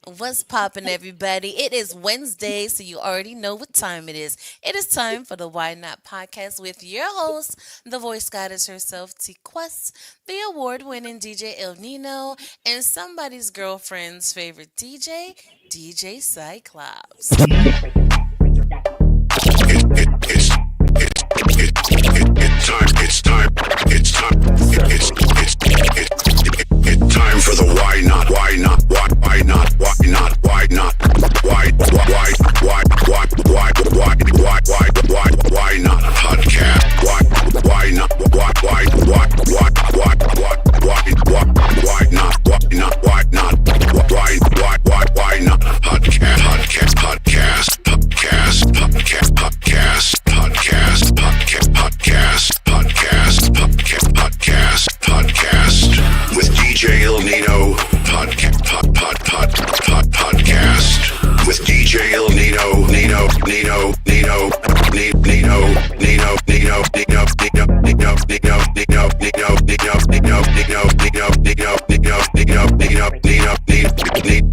What's poppin', everybody? It is Wednesday, so you already know what time it is. It is time for the Why Not podcast with your host, the voice goddess herself, T Quest, the award winning DJ El Nino, and somebody's girlfriend's favorite DJ, DJ Cyclops. It's time for the why not podcast. Why not podcast with DJ El Nino podcast with DJ El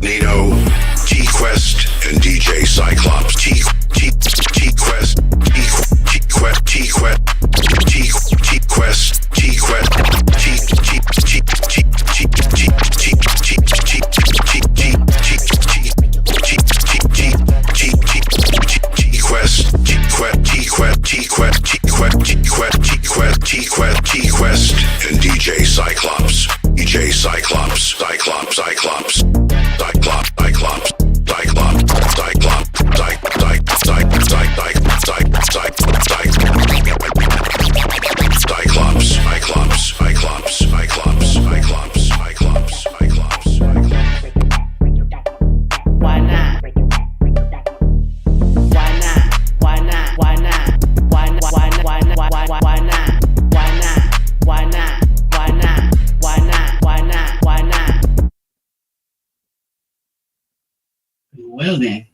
Nino T Quest and DJ Cyclops T Quest T-Quest and DJ Cyclops. DJ Cyclops. Why not? Why not? Why not? Why not? Why not? Why not? Why not? Why not? Why not? Why not? Why not? Why not? Why not? Why not? Well then,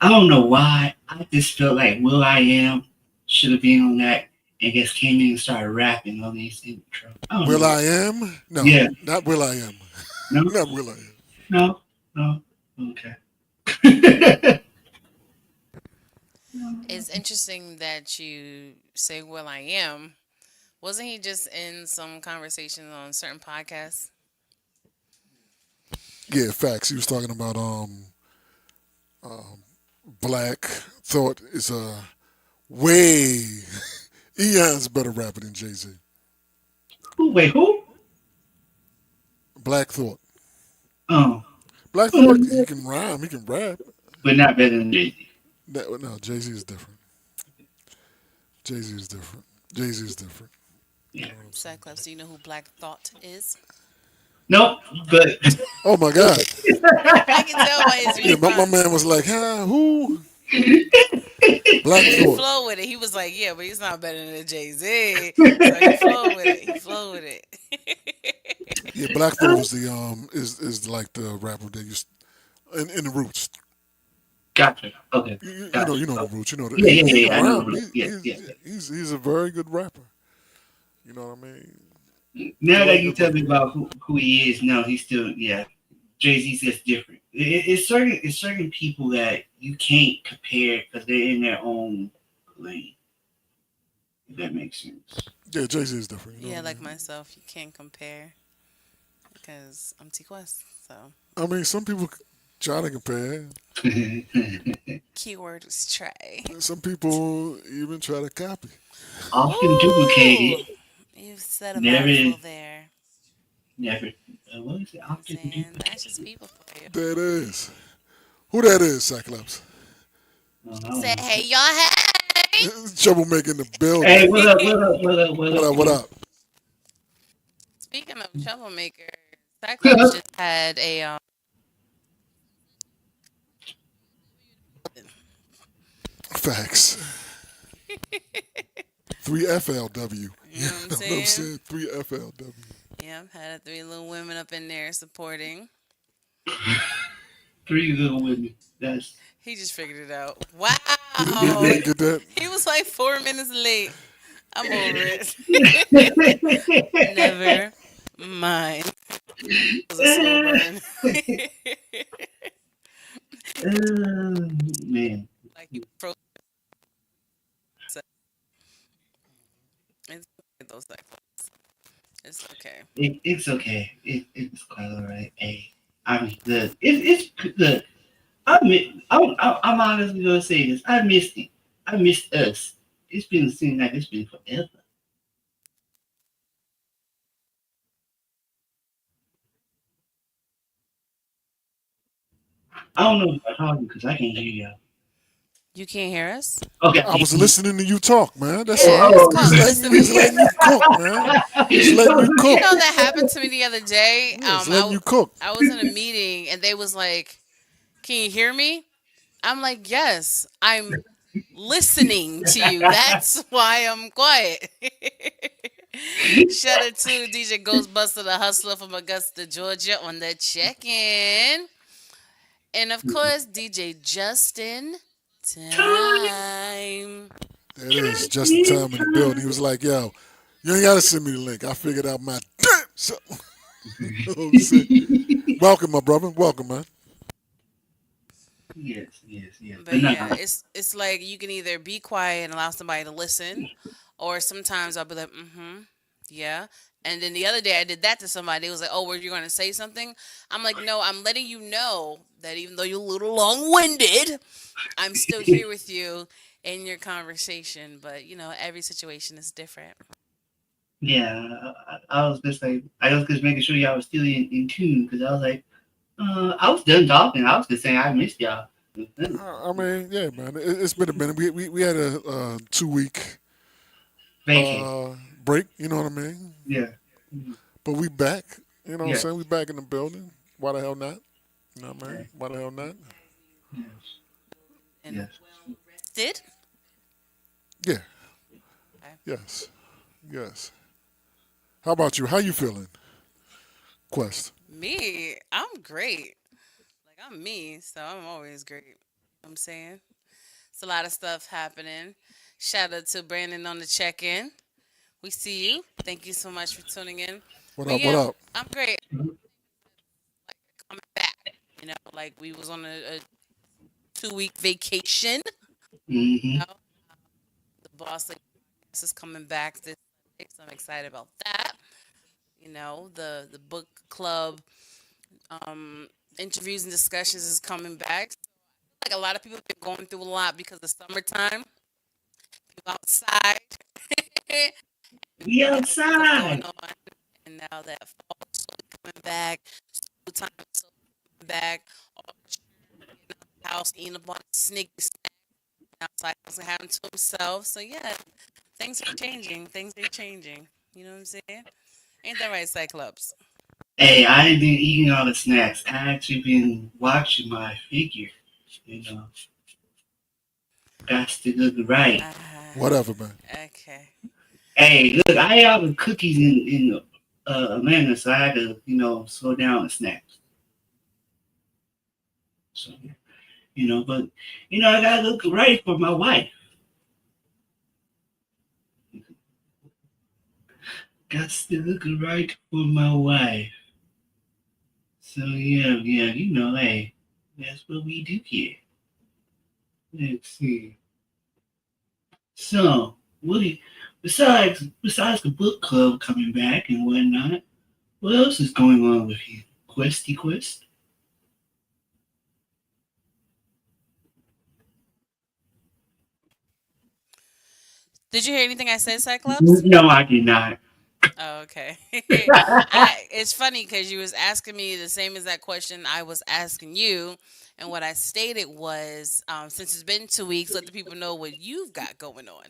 I don't know why. I just felt like Will I Am should have been on that and just came in and started rapping on these intro. I don't Will know. I Am? No, Yeah. not Will I Am. No? Not Will I Am. No. Okay. It's interesting that you say Will I Am. Wasn't he just in some conversations on certain podcasts? Yeah, facts. He was talking about Black Thought is a way eons better rapper than Jay-Z. Wait, who? Black Thought. Oh, Black Thought, he can rhyme, he can rap. but not better than Jay-Z. No, Jay-Z is different. Jay-Z is different. Jay-Z is different. Yeah. Cyclops, do you know who Black Thought is? Nope, but Oh my God. I can tell by his Yeah, my response. man was like, huh, who? Black He Thought. flowed with it. He was like, "Yeah, but he's not better than Jay-Z." So he flowed with it. He flowed with it. Yeah, Black Thought was the is like the rapper that used in the Roots. gotcha. Okay. You know the Roots. You know the Yeah. I know. around. Yeah. He's a very good rapper. You know what I mean? Now that you tell me about who he is, no, he's still Jay-Z's just different. It's certain people that you can't compare because they're in their own lane. If that makes sense. Yeah, Jay-Z is different. You know Yeah, what I like mean? myself, you can't compare because I'm T Quest. So I mean, some people try to compare. keyword was try. Some people even try to copy. Often duplicated, You said a Never mouthful is. there. never. What is it? I'm Often saying duplicated. that's just people for you. That is. Who that is, Cyclops? Say, hey, y'all, hey. Troublemaker in the building. Hey, what up? What up? Speaking of troublemaker, Cyclops just had a Facts. 3FLW. You know what I'm I'm saying? saying? 3FLW. Yeah, I've had three little women up in there supporting. 3 little women. That's He just figured it out. Wow. You get that? He was like 4 minutes late. I'm over it. Never mind. It was a slow burn. Man, Like you froze. It's okay, those cyclops. It's okay. it's okay. It's quite all right. Hey, I mean, it's look. I'm honestly gonna say this. I missed it. I missed us. It's been seems like it's been forever. I don't know if I'm talking because I can't hear y'all. You can't hear us? Okay. I was listening to you talk, man. That's Yeah, all. it's Oh. called Just listening. letting you cook, man. Just letting you You cook. know that happened to me the other day. Just letting you cook. I was in a meeting and they was like, "Can you hear me?" I'm like, "Yes, I'm listening to you. That's why I'm quiet." Shout out to DJ Ghostbuster, the hustler from Augusta, Georgia, on the check-in, and of course DJ Justin Time. There it is, just in time in the building. He was like, yo, you ain't got to send me the link. I figured out my damn self. You know what I'm saying? Welcome, my brother. Welcome, man. Yes. But But no, yeah, it's like you can either be quiet and allow somebody to listen, or sometimes I'll be like, mm-hmm, yeah. And then the other day I did that to somebody. It was like, oh, were you going to say something? I'm like, no, I'm letting you know that even though you're a little long-winded, I'm still here with you in your conversation. But every situation is different. yeah, I was just like, I was just making sure y'all was still in tune because I was like, I was done talking. I was just saying I missed y'all. I mean, yeah, man. It's been a minute. We had a 2 week Vacay. break, you know what I mean? Yeah. But we back. You know what I'm Yes. saying? We back in the building. Why the hell not? You know what I Yes. mean? Why the hell not? Yes. And Yes. well rested. Yeah. Okay. Yes. Yes. How about you? How you feeling, Quest? Me, I'm great. Like I'm me, so I'm always great. You know what I'm saying? It's a lot of stuff happening. Shout out to Brandon on the check-in. We see you. Thank you so much for tuning in. What But up? What yeah, up? I'm great. Like coming back. Like we was on a 2 week vacation. Mm-hmm. The boss like is coming back this Sunday, so I'm excited about that. The book club um interviews and discussions is coming back. Like a lot of people have been going through a lot because of summertime. People outside. We Stuff going outside. on. And now that fall is slowly coming back, school time is slowly coming back, all the children being out the house, eating up on sneaky snacks outside, also having to himself. So yeah, things are changing. Things are changing. You know what I'm saying? Ain't that right, Cyclops? Hey, I ain't been eating all the snacks. I actually been watching my figure. You know, got to look right. Whatever, man. Okay. Hey, look, I ate all the cookies in Atlanta, so I had to, slow down the snacks. So, but I gotta look right for my wife. Got to look right for my wife. So yeah, hey, that's what we do here. Let's see. So, what do you, besides the book club coming back and whatnot, what else is going on with you? Questy Quest? Did you hear anything I said, Cyclops? No, I did not. Oh, okay. It's funny because you was asking me the same as that question I was asking you, and what I stated was, since it's been 2 weeks, let the people know what you've got going on.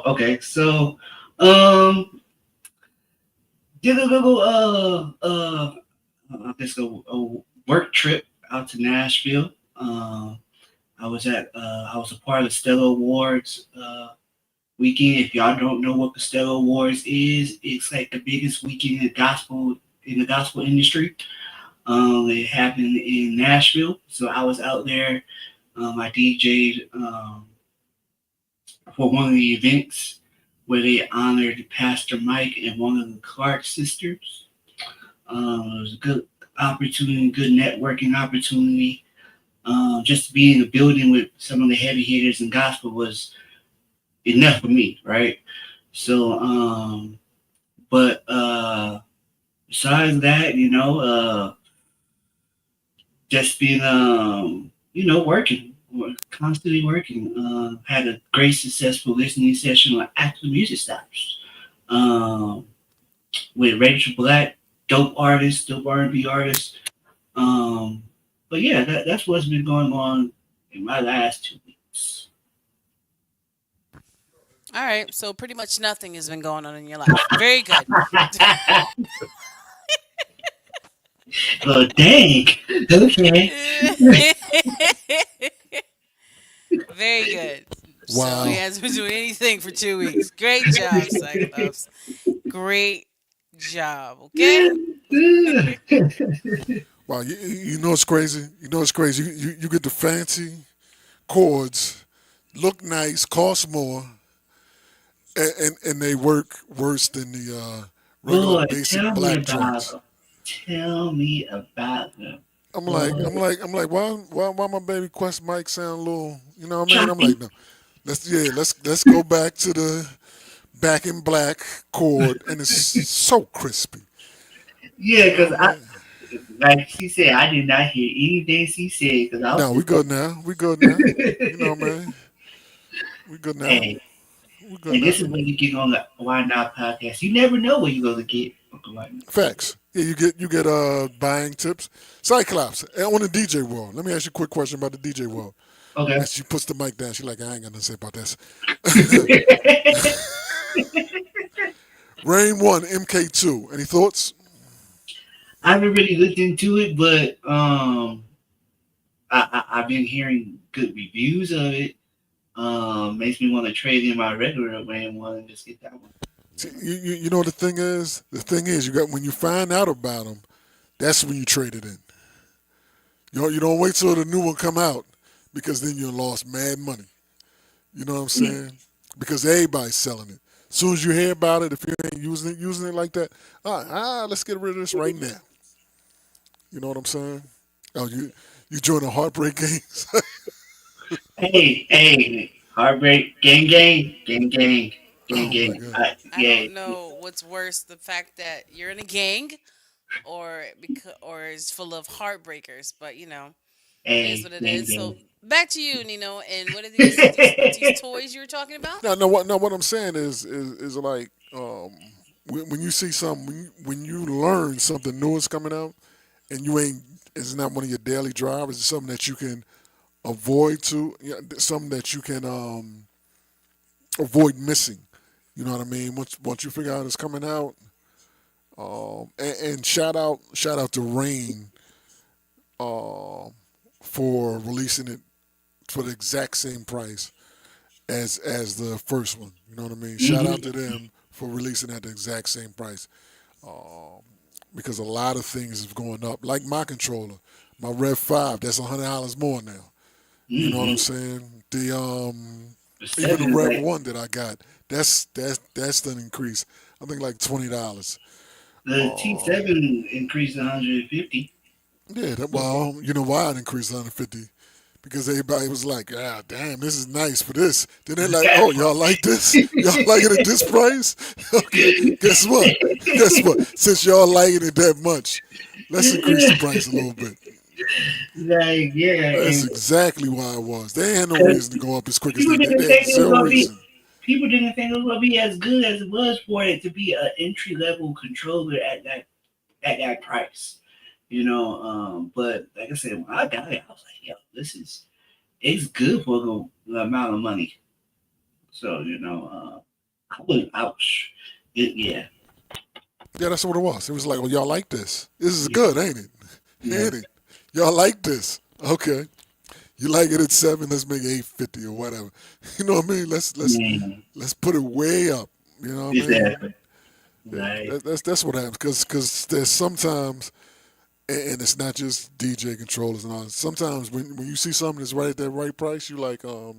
Okay. So, um, did a little I guess a work trip out to Nashville. I was a part of the Stellar Awards weekend. If y'all don't know what the Stellar Awards is, it's like the biggest weekend in the gospel industry. It happened in Nashville, so I was out there. I DJ'd for one of the events where they honored Pastor Mike and one of the Clark sisters. It was a good opportunity, good networking opportunity. Just to be in the building with some of the heavy hitters in gospel was enough for me, right? So, but besides that, just being working, constantly working. Had a great successful listening session on After Music Stops with Rachel Black, dope artist, dope R&B artist. Um, but yeah, that's what's been going on in my last 2 weeks. All right, so pretty much nothing has been going on in your life. Very good. Well, dang. Okay. Very good. So he Wow. hasn't been doing anything for 2 weeks. Great job, Cyclops. Great job. Okay. Wow. You know it's crazy. You know it's crazy. You get the fancy chords, look nice, cost more, and they work worse than the regular Boy, basic tell me black about joints. them. Tell me about them. Boy, I'm like, why my baby Quest mic sound a little, you know what I mean? I'm like, choppy. no, let's go back to the back in black chord, and it's so crispy. Yeah, You know because what I mean? like she said, I did not hear anything she said because I was No, we just good now. We good now. You know, man. We good now. hey, We good and this now. is what you get on the Why Not podcast. You never know what you're gonna get. Uncle Why Not. Facts. Yeah, you get buying tips. Cyclops on the DJ world. Let me ask you a quick question about the DJ world. Okay. And she puts the mic down. She's like, I ain't got nothing to say about this. Rain one, MK2. Any thoughts? I haven't really looked into it, but I've been hearing good reviews of it. Makes me want to trade in my regular RAM one and just get that one. See, you know what the thing is? The thing is, you got when you find out about them, that's when you trade it in. You don't wait till the new one come out because then you lost mad money. You know what I'm saying? Because everybody's selling it. As soon as you hear about it, if you ain't using it like that, let's get rid of this right now. You know what I'm saying? Oh, you join the heartbreak games? Hey, heartbreak, Oh my gang. god. I Yeah, don't know what's worse, the fact that you're in a gang or is full of heartbreakers, but it is what it is. So gang. back to you, Nino, and what are these toys you were talking about? No, no. What I'm saying is like when you see something when you learn something new is coming out and you ain't it's not one of your daily drivers. It's something that you can avoid something that you can avoid missing. You know what I mean? Once you figure out it's coming out, and shout out to Rain for releasing it for the exact same price as the first one. You know what I mean? Shout out to Mm-hmm. them for releasing at the exact same price. Because a lot of things is going up. Like my controller, my Rev 5, that's $100 more now. You know what I'm Mm-hmm. saying? The The even the seven is Rev like 1 that I got, that's an increase. I think like $20. the T7 increased 150. Yeah, well, you know why it increased 150? Because everybody was like, ah, damn, this is nice for this. Then they're like, oh, y'all like this? Y'all like it at this price? Okay, guess what? Guess what? Since y'all liking it that much, let's increase the price a little bit. Like, yeah, That's and exactly why it was. They had no 'cause reason to go up as quick as people they did. didn't They had think it was zero gonna be reason. people didn't think it was gonna be as good as it was for it to be an entry level controller at that price. But like I said, when I got it, I was like, yo, it's good for the amount of money. So, I was ouch. Yeah, Yeah, that's what it was. It was like, well, y'all like this. This is yeah, good, ain't it? yeah. Ain't it? Y'all like this. Okay. You like it at 7, let's make it 850 or whatever. You know what I mean? Man, Let's put it way up. You know what I mean? exactly. Yeah, Right. that's what happens because there's sometimes and it's not just DJ controllers and all. Sometimes when you see something that's right at that right price, you like you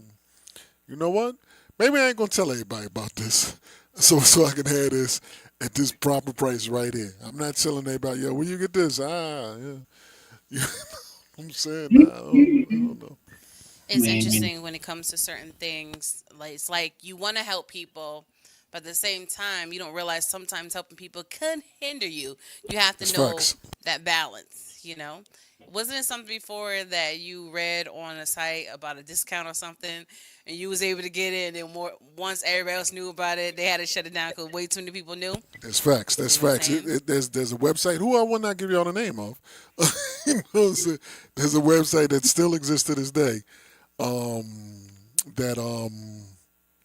know what? Maybe I ain't gonna tell everybody about this, so I can have this at this proper price right here. I'm not telling everybody, yo, where you get this? Yeah. I'm saying, nah, I don't know. It's Man, interesting when it comes to certain things. Like it's like you want to help people, but at the same time, you don't realize sometimes helping people can hinder you. You have to It's know facts. that balance. Wasn't it something before that you read on a site about a discount or something, and you was able to get it, and then once everybody else knew about it, they had to shut it down because way too many people knew. That's facts. That's You know what I'm facts. saying? There's a website who I will not give y'all the name of. You know what I'm saying? There's a website that still exists to this day um, that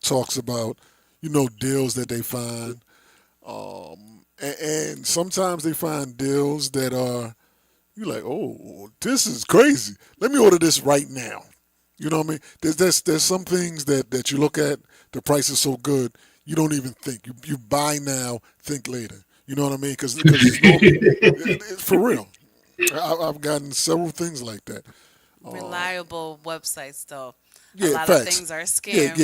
talks about deals that they find, and sometimes they find deals that are you're like, oh, this is crazy. Let me order this right now. You know what I mean? There's some things that you look at, the price is so good, you don't even think. You buy now, think later. You know what I mean? Because for real, I've gotten several things like that. Reliable websites, though. A Yeah, lot of facts. things are Yeah, scams,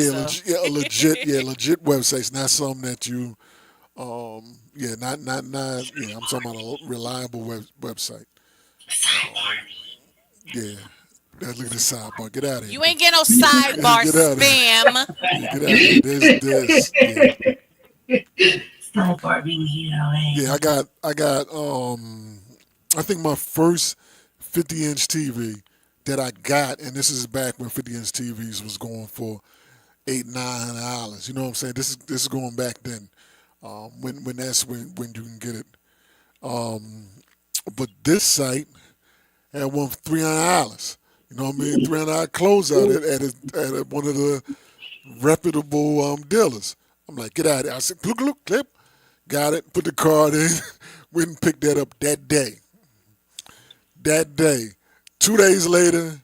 yeah, so legit websites, not some that you, not. Yeah, I'm talking about a reliable website. sidebar. Yeah, look at this sidebar. Get out of here. you ain't get no sidebar Get out of here. spam. Yeah, get out of here. There's this. Yeah, Sidebar being here, yeah. man. I think my first 50-inch TV that I got, and this is back when 50-inch TVs was going for $800-900. You know what I'm saying? This is going back then. When that's when you can get it. But this site had one for $300. You know what I mean? $300 closeout at one of the reputable dealers. I'm like, get out of there. I said, look, clip. Got it. Put the card in. Went and picked that up that day. That day. 2 days later,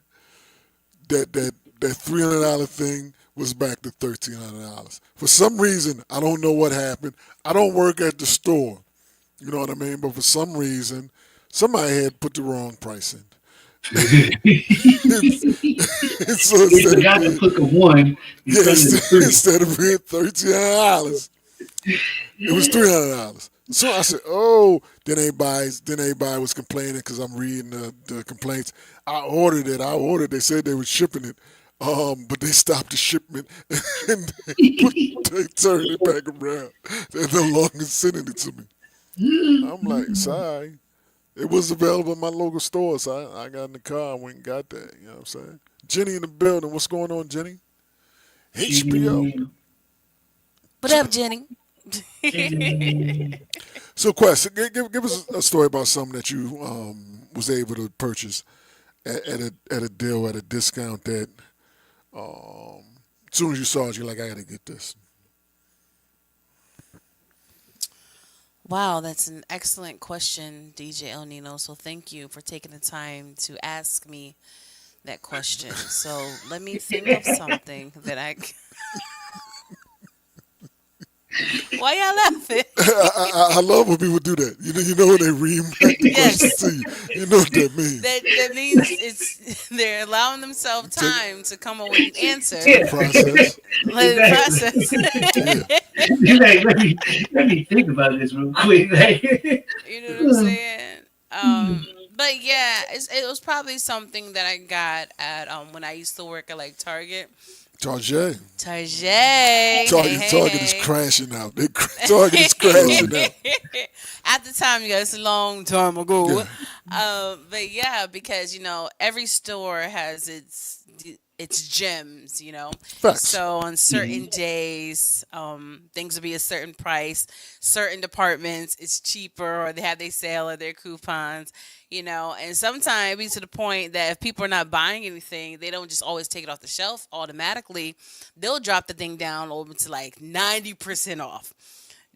that $300 thing was back to $1,300. For some reason, I don't know what happened. I don't work at the store. You know what I mean? But for some reason, somebody had put the wrong price in. So They instead of forgot to being put the one in yeah, front of the three. instead of being $1,300, it was $300. So I said, "Oh." Then everybody was complaining because I'm reading the complaints. I ordered it. They said they were shipping it, but they stopped the shipment and they turned it back around. They're no longer sending it to me. I'm like, sorry. It was available in my local store, so I got in the car and went and got that. You know what I'm saying? Jenny in the building. What's going on, Jenny? HBO. What up, Jenny? So, Quest, give us a story about something that you was able to purchase at a deal at a discount that as soon as you saw it, you're like, I gotta get this. Wow, that's an excellent question, DJ El Nino. So thank you for taking the time to ask me that question. So let me think of something that I. Why y'all laughing? I love when people do that. You know when they remake the question Yes, to you. You know what that means. that means it's they're allowing themselves Take time to come up with an answer. to process. Let it process. Yeah. Like, let me think about this real quick. Like, You know what I'm saying? But yeah, it was probably something that I got at when I used to work at like Target. Target. Target, hey, Target is hey, crashing out. Target is crashing out. hey. At the time, you guys, a long time ago. Yeah. But yeah, because every store has its gems. Facts. So on certain days, things will be a certain price. Certain departments, it's cheaper, or they have their sale or their coupons. And sometimes it be to the point that if people are not buying anything, they don't just always take it off the shelf automatically. They'll drop the thing down over to like 90% off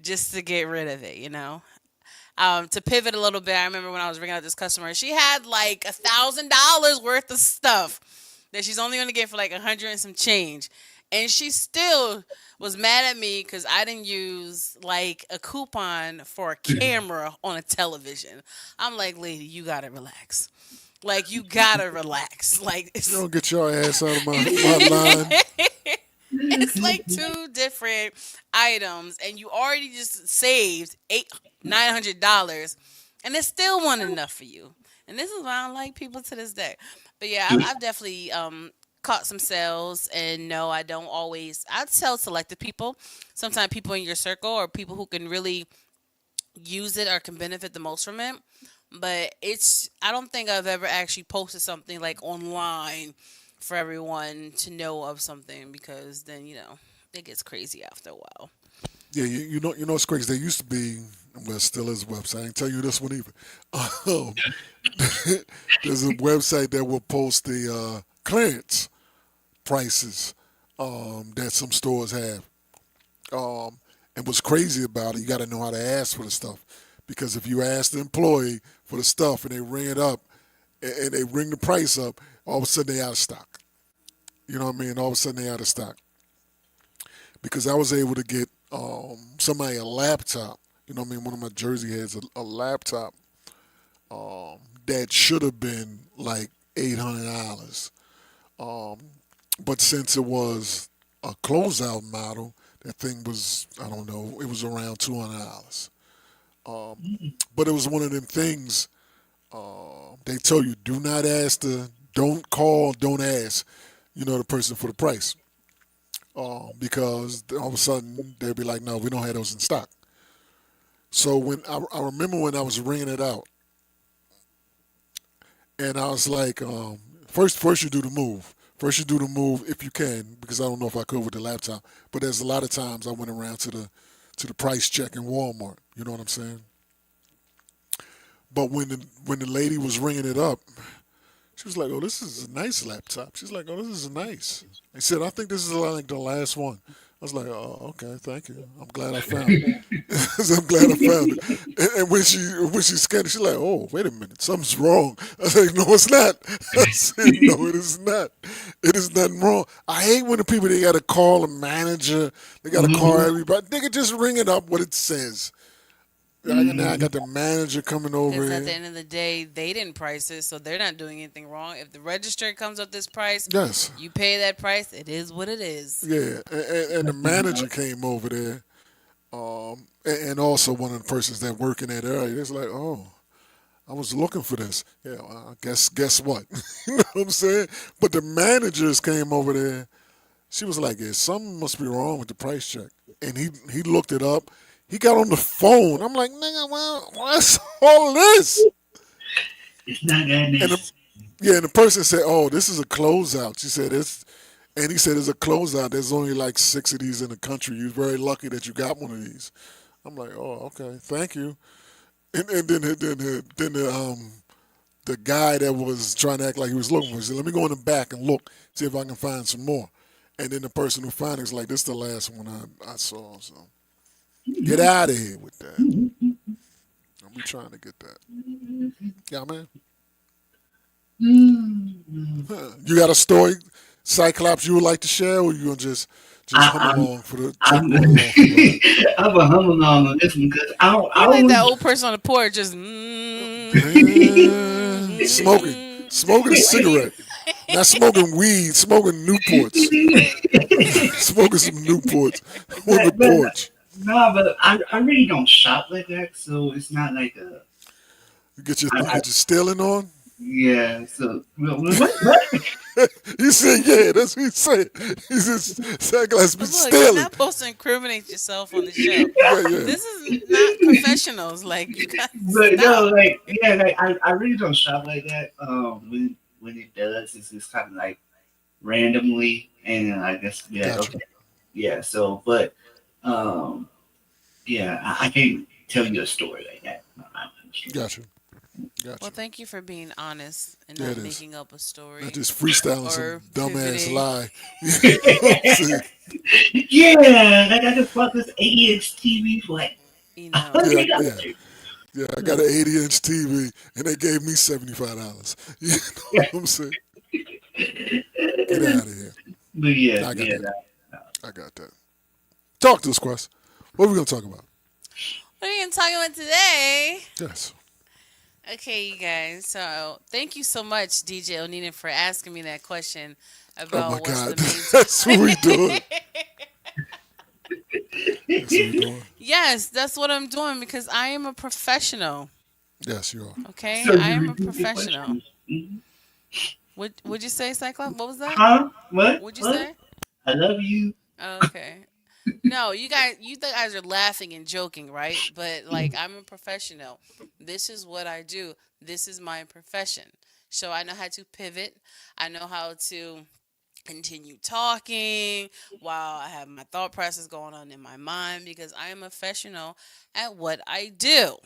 just to get rid of it. To pivot a little bit, I remember when I was ringing out this customer, she had like $1,000 worth of stuff that she's only going to get for like 100 and some change. And she still was mad at me because I didn't use like a coupon for a camera on a television. I'm like, lady, you got to relax. Like, you got to relax. Like, You don't get your ass out of my line. it's like two different items, and you already just saved $900, and it still wasn't enough for you. And this is why I don't like people to this day. But yeah, I've definitely caught some sales, and no, I don't always. I tell selected people. Sometimes people in your circle or people who can really use it or can benefit the most from it. But it's I don't think I've ever actually posted something like online for everyone to know of something, because then it gets crazy after a while. Yeah, you know it's crazy. There used to be, well, still is a website. I can tell you this one either. Um, there's a website that will post the clearance prices that some stores have. Um, and what's crazy about it, you got to know how to ask for the stuff, because if you ask the employee for the stuff and they ring it up and they ring the price up, all of a sudden they out of stock. You know what I mean? All of a sudden they out of stock. Because I was able to get somebody a laptop. You know what I mean? One of my Jersey heads a laptop that should have been like $800. Um, but since it was a closeout model, that thing was, I don't know, it was around $200. But it was one of them things they tell you, do not ask don't call, don't ask, the person for the price. Because all of a sudden they'll be like, no, we don't have those in stock. So when I remember when I was ringing it out, and I was like, first you do the move. First you do the move if you can, because I don't know if I could with the laptop. But there's a lot of times I went around to the price check in Walmart. You know what I'm saying? But when the lady was ringing it up, she was like, "Oh, this is a nice laptop." She's like, "Oh, this is nice." I said, "I think this is like the last one." I was like, "Oh, okay, thank you. I'm glad I found it." I'm glad I found it. And when she scanned it, she's like, "Oh, wait a minute, something's wrong." I was like, "No, it's not." I said, "No, it is not. It is nothing wrong." I hate when the people they got to call a manager, they got to call everybody. They could just ring it up what it says. Now I got the manager coming over Because at the here. end of the day, they didn't price it, so they're not doing anything wrong. If the register comes up this price, Yes. you pay that price. It is what it is. Yeah, and the manager came over there, and also one of the persons that work in that area. It's like, oh, I was looking for this. Yeah, well, I guess what? You know what I'm saying? But the managers came over there. She was like, yeah, something must be wrong with the price check. And he looked it up. He got on the phone. I'm like, nigga, well, what's all this? It's not that And nice. and the person said, oh, this is a closeout. She said, and he said, it's a closeout. There's only like 6 of these in the country. You're very lucky that you got one of these. I'm like, oh, okay, thank you. And then the guy that was trying to act like he was looking for it said, let me go in the back and look, see if I can find some more. And then the person who found it was like, this is the last one I saw. So get out of here with that. I'm trying to get that. Yeah, man. You got a story, Cyclops, you would like to share, or you gonna just hum I, along for the I'm, roll along for the ride? I'm a hum along on this one because I You like that always. old person on the porch just Smoking a cigarette, not smoking weed, smoking Newports, smoking some Newports on the but, but porch. no, but I really don't shop like that, so it's not like a. You I, get your stealing on. yeah, so what? He said, "Yeah, that's what he said." He said, "Cyclops be But look, you're stealing." not supposed to incriminate yourself on the show. Yeah, yeah. This is not professionals. Like, you gotta But no, stop. like yeah, like I really don't shop like that. When it does, it's just kind of like randomly, and I guess yeah, Gotcha, okay, yeah. So, but um, yeah, I can't tell you a story like that. gotcha, Well, gotcha. thank you for being honest and Yeah, not it is. making up a Not story just freestyling some or dumbass pivoting. lie. You know what I'm saying? Yeah, like I just bought this 80-inch TV for like You a know, Yeah, hundred yeah, dollars. yeah. I got an 80-inch TV, and they gave me $75. You know Yeah, what I'm saying? Get out of here. but yeah, I got yeah. that. I got that. Talk to us, Quest. What are we gonna talk about? what are you gonna talk about today? Yes. Okay, you guys. So, thank you so much, DJ Onina, for asking me that question Oh my about what's God. the main That's what we doing. topic. That's what we doing. Yes, that's what I'm doing because I am a professional. Yes, you are. Okay, So I you am a repeat the professional. question. Mhm. Would you say, Cyclops? What was that? Huh? What? What'd you What? say? I love you. Okay. No, you guys are laughing and joking, right? But like, I'm a professional. This is what I do. This is my profession. So I know how to pivot. I know how to continue talking while I have my thought process going on in my mind because I am a professional at what I do.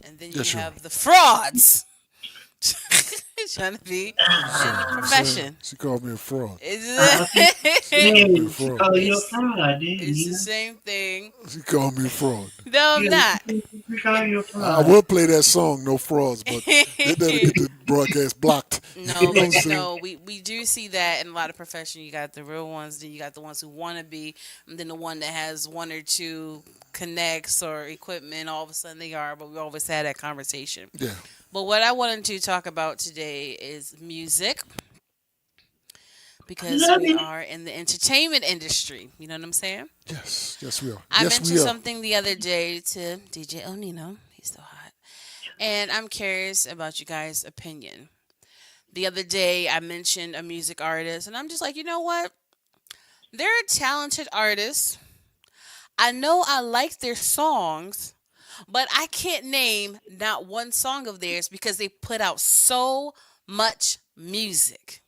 And then you Yes, you are. have the frauds trying to be in the You said profession. she called me a fraud. I think, It's, She called me a man, she fraud. called you a it's, fraud, didn't it's the Nina? same thing. She called me a fraud. No, I'm Yeah, not. she called you a I fraud. will play that song, No Frauds, but that'll get the broadcast blocked. You No, know what I'm but saying? no, we do see that in a lot of professions. You got the real ones, then you got the ones who want to be, and then the one that has one or two connects or equipment. All of a sudden they are, but we always had that conversation. Yeah. But what I wanted to talk about today is music I because love we it. are in the entertainment industry. You know what I'm saying? Yes. Yes, we are. I Yes, mentioned we are. something the other day to DJ Onino. He's so hot. And I'm curious about you guys' opinion. The other day, I mentioned a music artist, and I'm just like, you know what? They're a talented artist. I know I like their songs, but I can't name not one song of theirs because they put out so much music.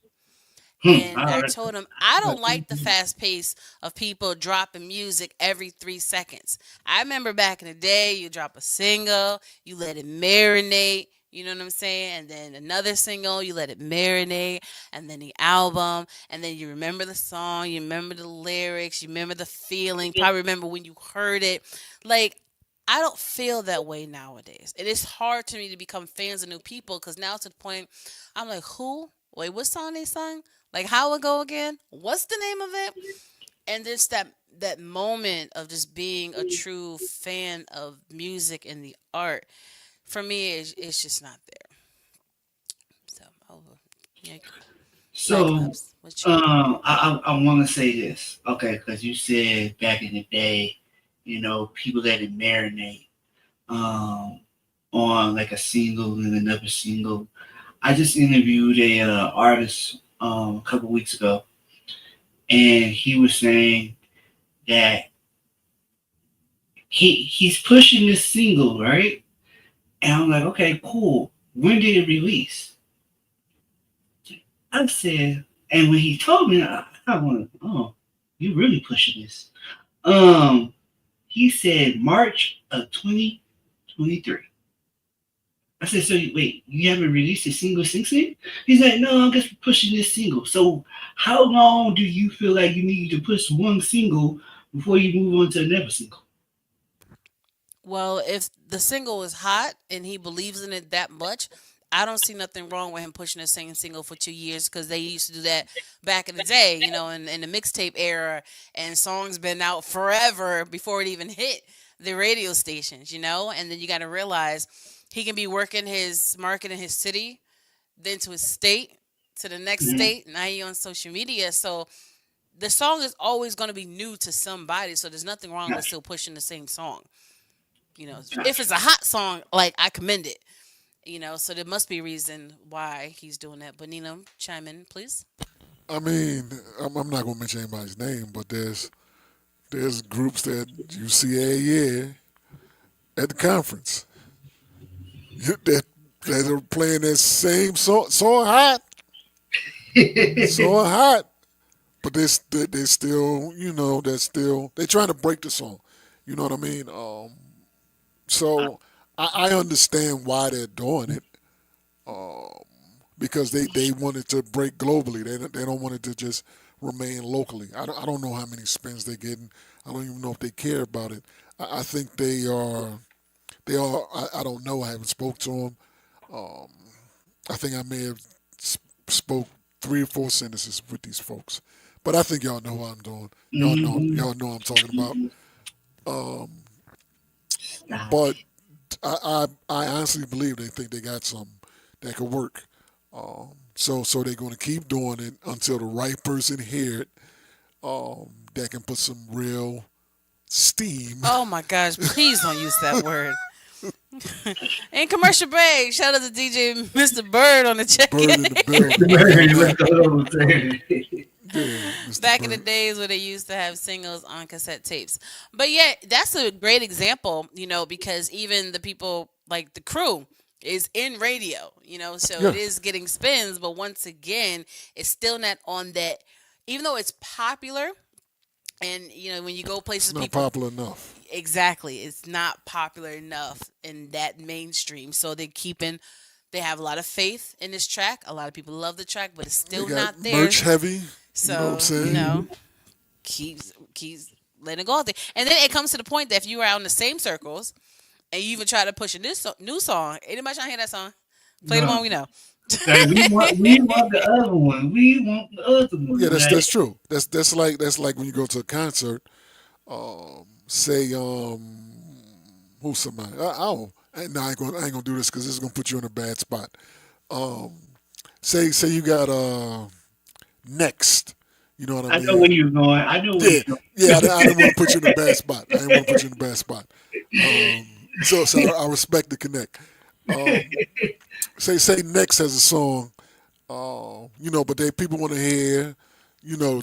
And I I heard told him, I don't like the that. fast pace of people dropping music every 3 seconds. I remember back in the day, you drop a single, you let it marinate, you know what I'm saying? And then another single, you let it marinate, and then the album, and then you remember the song, you remember the lyrics, you remember the feeling, probably remember when you heard it. Like, I don't feel that way nowadays. It is hard to me to become fans of new people because now to the point I'm like, who? Wait, what song they sung? Like how it go again? What's the name of it? And just that moment of just being a true fan of music and the art for me it's just not there. So yeah, So, Cyclops, what you got? I want to say this, okay? Because you said back in the day, people let it marinate, um, on like a single and another single. I just interviewed a artist a couple weeks ago, and he was saying that he's pushing this single, right? And I'm like, okay, cool. When did it release? I said, and when he told me, I went, oh, you really pushing this. Um, he said March of 2023. I said, so wait, you haven't released a single since then? He's like, no, I'm just pushing this single. So how long do you feel like you need to push one single before you move on to another single? Well, if the single is hot and he believes in it that much, I don't see nothing wrong with him pushing the same single for 2 years because they used to do that back in the day, in the mixtape era, and songs been out forever before it even hit the radio stations. And then you got to realize he can be working his market in his city, then to his state, to the next Mhm. state. Now he on social media, so the song is always going to be new to somebody. So there's nothing wrong with Gotcha. still pushing the same song. If Gotcha. it's a hot song, like I commend it. So there must be a reason why he's doing that. But Nina, chime in, please. I mean, I'm not gonna mention anybody's name, but there's groups that you see every year at the conference that that are playing that same song, so hot, so hot, but they still, they're trying to break the song. You know what I mean? So I understand why they're doing it. Because they want it to break globally. They don't want it to just remain locally. I don't know how many spins they're getting. I don't even know if they care about it. I think they are. They are. I don't know. I haven't spoke to them. Um, I think I may have spoke 3 or 4 sentences with these folks, but I think y'all know what I'm doing. Y'all know. Mhm. Y'all know what I'm talking about. Um, Stop but it. I honestly believe they think they got something that could work. So they're going to keep doing it until the right person hear it, that can put some real steam. Oh my gosh, please don't use that word. And commercial break. Shout out to DJ Mr. Bird on the check-in. Bird in the building. Let's go. Yeah, Mr. Back in the Bird. days where they used to have singles on cassette tapes. But yeah, that's a great example, because even the people like the crew is in radio, so Yeah, it is getting spins, but once again, it's still not on that, even though it's popular. And when you go it's places, not people popular enough. exactly, it's not popular enough in that mainstream. So they have a lot of faith in this track. A lot of people love the track, but it's They still got not there. merch heavy. You know what I'm So saying? keeps letting it go out there. And then it comes to the point that if you are out in the same circles and you even try to push a new song, anybody trying to hear that song? Play the No. one we know. Like, we want the other one. We want the other Yeah, one. that's true. That's like when you go to a concert. Say who's somebody? I don't. No, I ain't gonna do this because this is gonna put you in a bad spot. Um, say you got next. You know what I I know where mean? you're going. I know where Yeah, you're yeah. I didn't going. want to put you in a bad spot. I didn't want to put you in a bad spot. So I respect the connect. Um, say next has a song. But they people want to hear,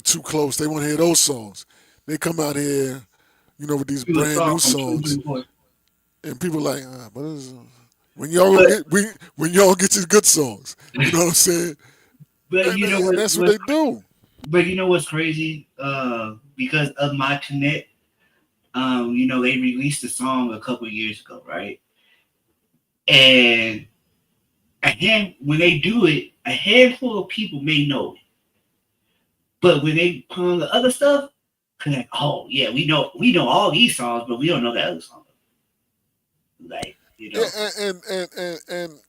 too close. They want to hear those songs. They come out here, with these Do a brand song new from songs, 2024. and people like, but when y'all gonna But when y'all get your good songs, you know what I'm saying? but And, you know and what? that's what they do. But you know what's crazy? Because of my connect, they released a song a couple years ago, right? And when they do it, a handful of people may know it. But when they put on the other stuff, connect. Oh yeah, we know all these songs, but we don't know the other song. Like And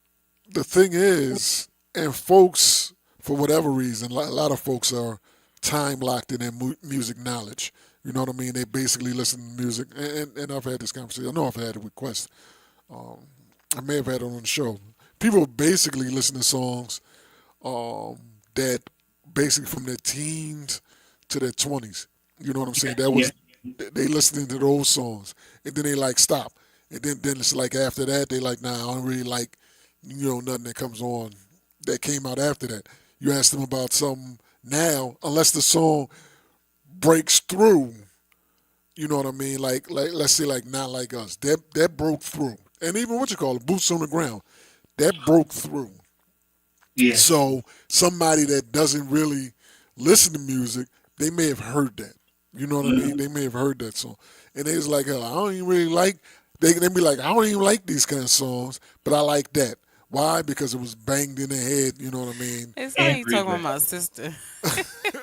the thing is, and folks, for whatever reason, a lot of folks are time locked in their music knowledge. You know what I mean? They basically listen to music, and I've had this conversation. I know I've had a request. Um, I may have had it on the show. People basically listen to songs that basically from their teens to their 20s. You know what I'm saying? That yeah, was they listening to those songs, and then they like stop, and then it's like after that they like, nah, I don't really like nothing that comes on that came out after that. You ask them about something now, unless the song breaks through. You know what I mean? Like let's say like Not Like Us. That broke through. And even what you call it, Boots on the Ground, that broke through. yeah, So somebody that doesn't really listen to music, they may have heard that. You know what I mean? mhm, They may have heard that song. And they was like, oh, I don't even really like they be like, I don't even like these kind of songs, but I like that. Why? Because it was banged in their head, you know what I mean? It's like you talking about everywhere, my sister.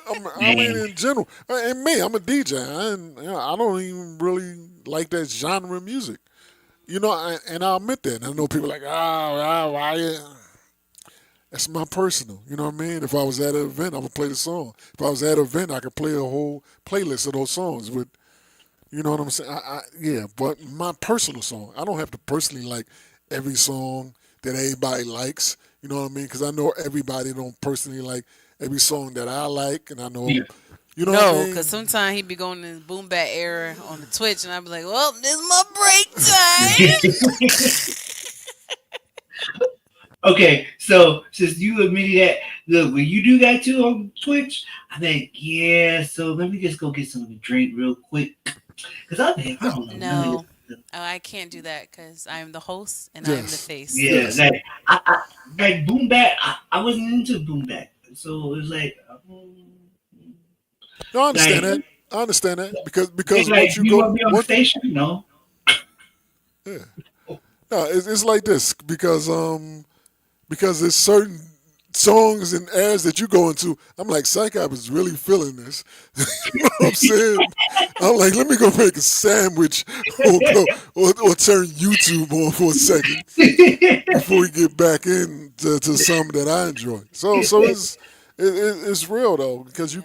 I mean, man. in general, and me, I'm a DJ. I don't even really like that genre of music. And I admit that. And I know people like, why? That's my personal. You know what I mean? If I was at an event, I would play the song. If I was at an event, I could play a whole playlist of those songs with, you know what I'm saying? Yeah, but my personal song, I don't have to personally like every song that everybody likes. You know what I mean? Because I know everybody don't personally like every song that I like, and I know, Yeah. you know what I No, because mean? sometimes he be going in boom bap era on the Twitch, and I be like, well, this is my break time. Okay, so since you admitted that, look, when you do that too on Twitch, I think, yeah, so let me just go get something to drink real quick. Because I don't know none of this No, stuff. oh, I can't do that because I am the host and I am the Yes, face. Yeah, yes. like boom bap, I wasn't into boom bap. So it was No, I understand like, that. I understand that they because like, once you you go, want to be on the once station? No. yeah, no, it's like this because there's certain songs and airs that you go into. I'm like, Psych, I was really feeling this. You know what I'm saying? I'm like, let me go make a sandwich or or turn YouTube on for a second before we get back into something that I enjoy. So it's real though because Yeah.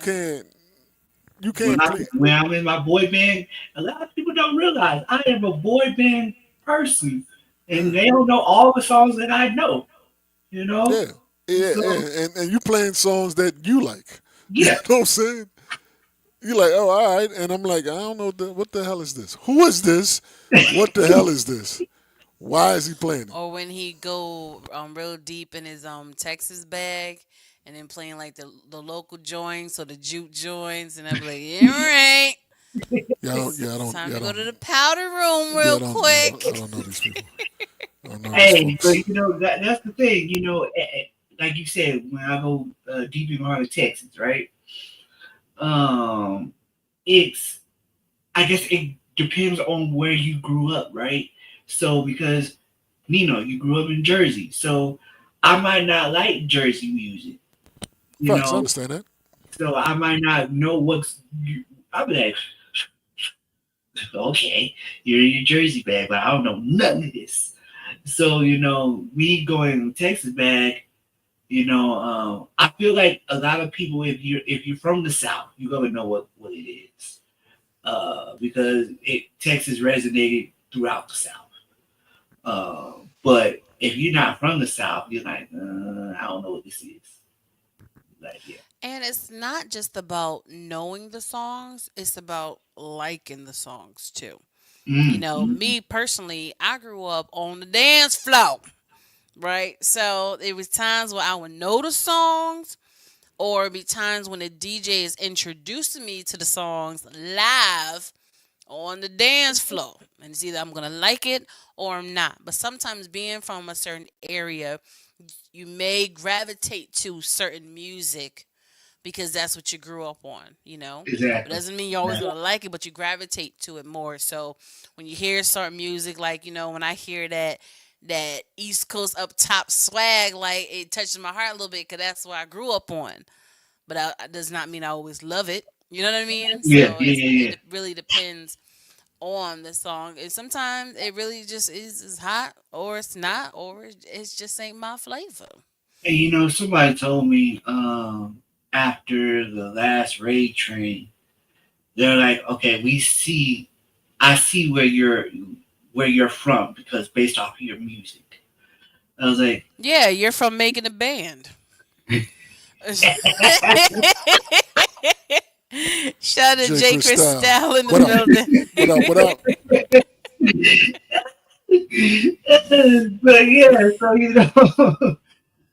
you can't please. When I'm in my boy band, a lot of people don't realize I am a boy band person, and Yeah, they don't know all the songs that I know. You know, yeah, yeah, so yeah. And you playing songs that you like. You yeah, know what I'm saying? You're like, oh, all right. And I'm like, I don't know what the hell is this? Who is this? What the hell is this? Why is he playing it? Or when he go real deep in his Texas bag and then playing like the local joints or the juke joints, and I be like, yeah, right. It's time to go to the powder room real I quick. don't know these people. I don't know these Hey, but folks. that's the thing. Like you said, when I go deep in the heart of Texas, right? Um, it's I guess it depends on where you grew up, right? So because Nino, you grew up in Jersey, so I might not like Jersey music, you Facts, I know. understand that. So I might not know what's. I'll be like, okay, you're in your Jersey bag, but I don't know none of this. So me going Texas bag, I feel like a lot of people, if you're from the South, you're gonna know what it is, because Texas resonated throughout the South. But if you're not from the South, you're like, I don't know what this is. Like, yeah. And it's not just about knowing the songs, it's about liking the songs too. Mm-hmm. Me personally, I grew up on the dance floor, right? So it was times where I would know the songs, or it'd be times when the DJ is introducing me to the songs live on the dance floor. And it's either I'm going to like it or I'm not. But sometimes being from a certain area, you may gravitate to certain music because that's what you grew up on. It Exactly. doesn't mean you're always gonna like it, but you gravitate to it more. So when you hear certain music, like when I hear that East Coast up top swag, like it touches my heart a little bit because that's what I grew up on. But it does not mean I always love it. You know what I mean? Yeah, So yeah, yeah, yeah. it really depends on the song, and sometimes it really just is hot, or it's not, or it just ain't my flavor. And somebody told me after the last raid train, they're like, okay, I see where you're from because based off of your music. I was like, Yeah, you're from making a band. Shout out to J. J. Cristal. Cristal in the What up? building. What up? What up? but yeah, so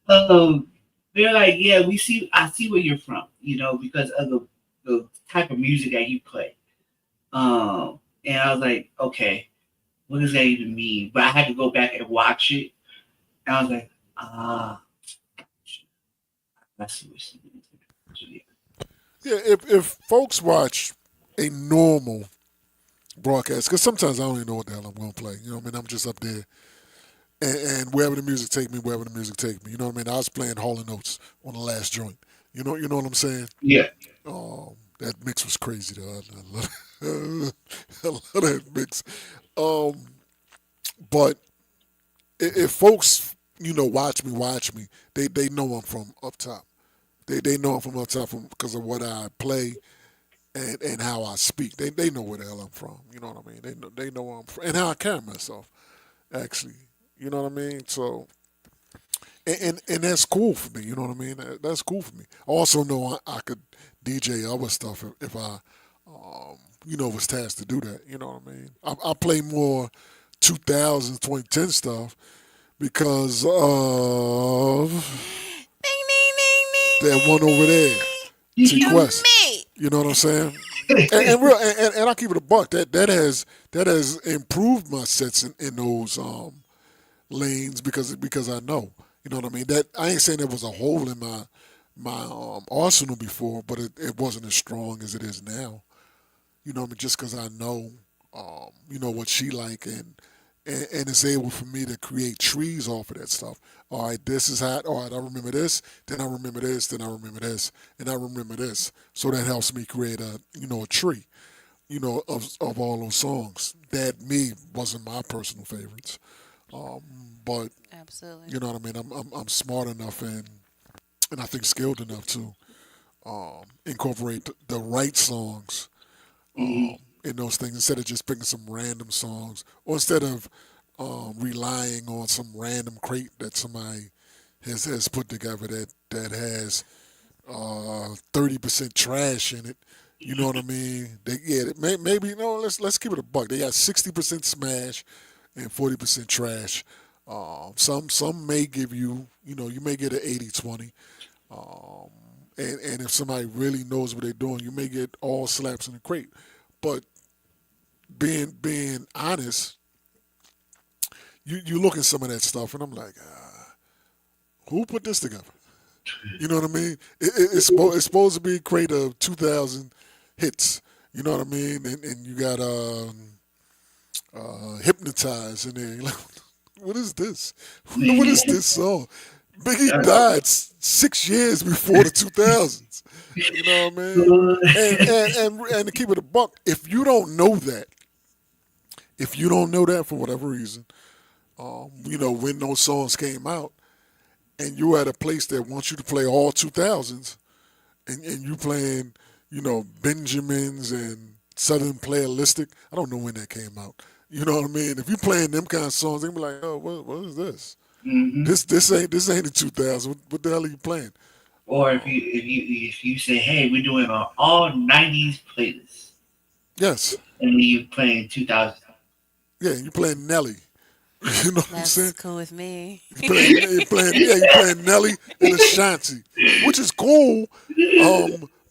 um, they're like, yeah, I see where you're from, because of the type of music that you play. And I was like, okay, what does that even mean? But I had to go back and watch it, and I was like, ah, I see what she means. So, yeah. Yeah, if folks watch a normal broadcast, because sometimes I don't even know what the hell I'm going to play. You know what I mean? I'm just up there, and wherever the music take me, wherever the music take me. You know what I mean? I was playing Hall and Notes on the last joint. You know what I'm saying? Yeah. That mix was crazy though. I love, I love that mix. Um, but if folks, watch me, they know I'm from up top. They know I'm from up top because of what I play and how I speak. They know where the hell I'm from. You know what I mean? They know where I'm from and how I carry myself. Actually, you know what I mean. So and that's cool for me. You know what I mean? That's cool for me. I also know I could DJ other stuff if I was tasked to do that. You know what I mean? I play more 2000s, 2010 stuff because of Ding, ding, ding, ding, that one ding, over there, T ding. Quest. Me. You know what I'm saying? And I keep it a buck. That has improved my sets in those lanes because I know. You know what I mean? That I ain't saying there was a hole in my arsenal before, but it wasn't as strong as it is now. You know what I mean? Just because I know, what she like and it's able for me to create trees off of that stuff. All right, this is hot. All right, I remember this. Then I remember this. Then I remember this. And I remember this. So that helps me create a tree, of all those songs. That me wasn't my personal favorites. Um, but Absolutely. you know what I mean. I'm smart enough and I think skilled enough to incorporate the right songs Mhm. in those things instead of just picking some random songs or instead of relying on some random crate that somebody has put together that has 30% trash in it. You know what I mean? Maybe let's keep it a buck. They got 60% smash and 40% trash. Some may give you, you may get an 80-20. Um, and if somebody really knows what they're doing, you may get all slaps in the crate. But being honest, you look at some of that stuff, and I'm like, who put this together? You know what I mean? It's supposed to be a crate of 2,000 hits. You know what I mean? And you got hypnotized in there. You're like, what is this? What is this song? Biggie died 6 years before the 2000s. You know what I mean? And to keep it a buck, if you don't know that, for whatever reason, when those songs came out, and you're at a place that wants you to play all 2000s, and you playing, Benjamins and Southern Playalistic. I don't know when that came out. You know what I mean? If you playing them kind of songs, they be like, oh, what is this? Mm-hmm. This ain't the 2000s. What the hell are you playing? Or if you say, hey, we're doing an all '90s playlist, Yes. and then you playing 2000. Yeah, you playing Nelly. You know what I'm saying? That's cool with me. You playing Nelly and Ashanti, which is cool.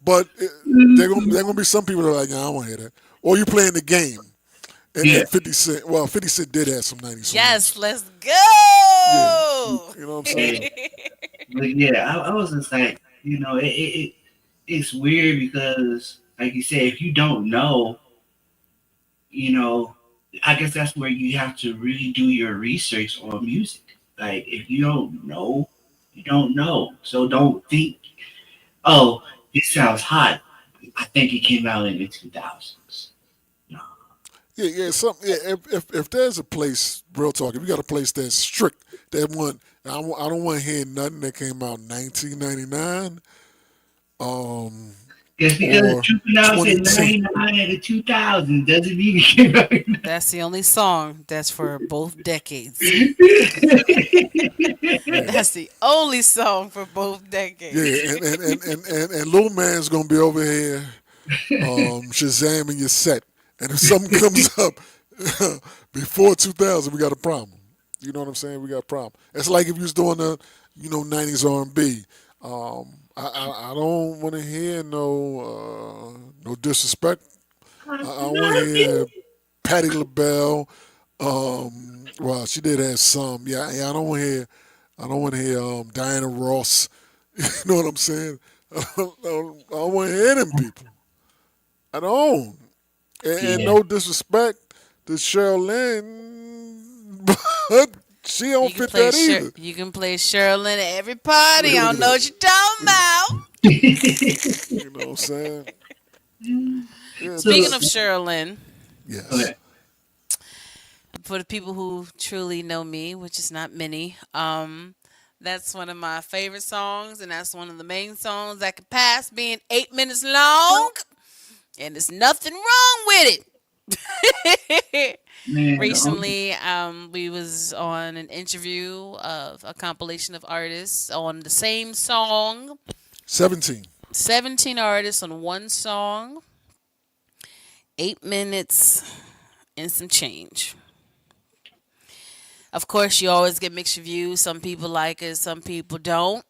But there gonna be some people that are like, nah, I don't want to hear that. Or you playing the game. And 50 Cent. Well, 50 Cent did have some 90s songs. Yes, let's Yeah. go. You know what I'm saying? But yeah, I was just like, it's weird because, like you said, if you don't know, I guess that's where you have to really do your research on music. Like, if you don't know, you don't know. So don't think, oh, this sounds hot. I think it came out in the 2000s. No. Yeah. If there's a place, real talk, if you got a place that's strict, that one, I don't want to hear nothing that came out in 1999. Just because Or it's trooping out in 2010. 99 and the 2000s doesn't mean it came out in That's the only song that's for both decades. Yeah. That's the only song for both decades. Yeah, and little man's gonna be over here Shazamming your set. And if something comes up before 2000, we got a problem. You know what I'm saying? We got a problem. It's like if you was doing the 90s R&B. I don't want to hear no disrespect. I want to hear Patti LaBelle. Well, she did have some. Yeah. I don't want to hear Diana Ross. You know what I'm saying? I don't want to hear them people. I don't. And Yeah. no disrespect to Cheryl Lynn, but she don't fit that either. You can play Sherilyn at every party. I don't know what you're talking about. You know what I'm saying? Yeah, Speaking of Sherilyn, yes. Okay. for the people who truly know me, which is not many, that's one of my favorite songs, and that's one of the main songs that could pass being 8 minutes long, and there's nothing wrong with it. Man, Recently, we was on an interview of a compilation of artists on the same song. 17. 17 artists on one song. 8 minutes and some change. Of course, you always get mixed reviews. Some people like it, some people don't.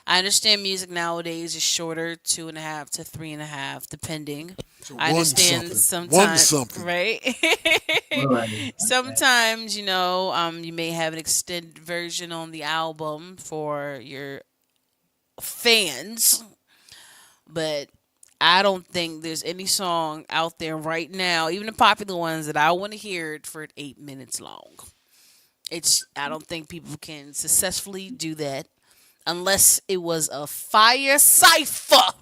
I understand music nowadays is shorter, 2.5 to 3.5, depending. So I understand One sometimes, something. right? Right. Sometimes, you may have an extended version on the album for your fans, but I don't think there's any song out there right now, even the popular ones, that I want to hear it for 8 minutes long. I don't think people can successfully do that unless it was a fire cipher,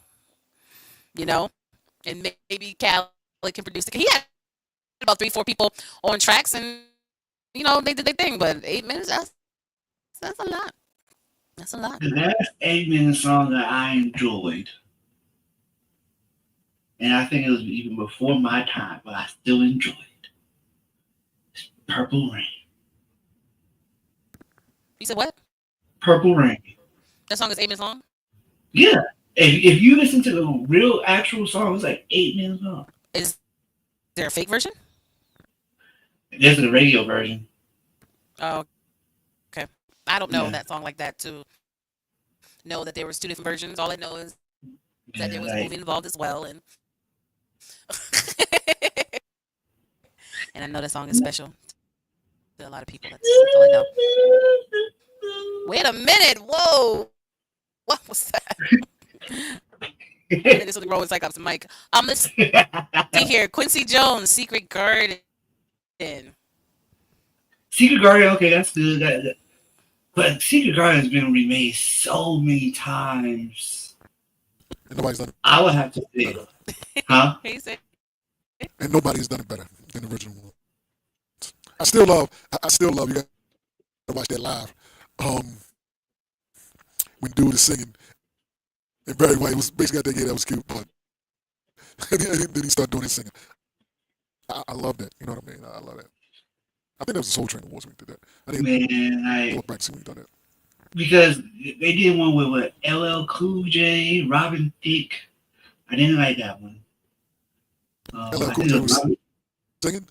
and maybe Khaled can produce it. He had about 3, 4 people on tracks, and they did their thing. But 8 minutes, that's a lot. That's a lot. The last 8 minute song that I enjoyed, and I think it was even before my time, but I still enjoyed it. It's Purple Rain. You said what? Purple Rain. That song is 8 minutes long. Yeah. If you listen to the real actual song, it's like 8 minutes long. Is there a fake version? This is the radio version. Oh, okay. I don't know that Yeah, song like that to know that there was two different versions. All I know is that there yeah, was a movie like involved as well, and and I know that song is special to a lot of people. That's all I know. Wait a minute! Whoa! What was that? I think there's something wrong with Cyclops' mic. Let's see here. Quincy Jones, Secret Garden. Secret Guardian. Okay, that's good. But Secret Guardian has been remade so many times. And nobody's done I would have to it say, better. huh? He said, And nobody's done it better than the original one. I still love. You got to watch that live. Um, when dude is singing, and Barry White was basically got that. Yeah, that was cute, but then he started doing his singing. I love that. You know what I mean? I love that. I think that was the Soul Train Awards when we did that. I didn't Man, like look back to see when we done that. because they did one with what LL Cool J, Robin Thicke. I didn't like that one. LL I Cool think J it was was Robin. singing.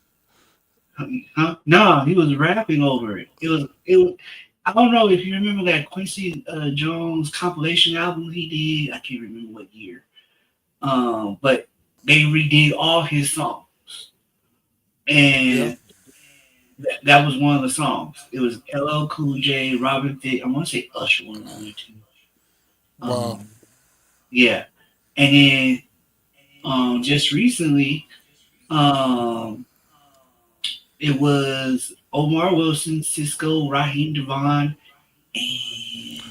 Huh? No, he was rapping over it. It was. It was. I don't know if you remember that Quincy Jones compilation album he did. I can't remember what year. But they redid all his songs, Yeah. and that was one of the songs. It was LL Cool J, Robin Thicke. I want to say Usher one on there too. Wow. Um, yeah, and then just recently, um, it was Omar Wilson, Cisco, Raheem Devon, and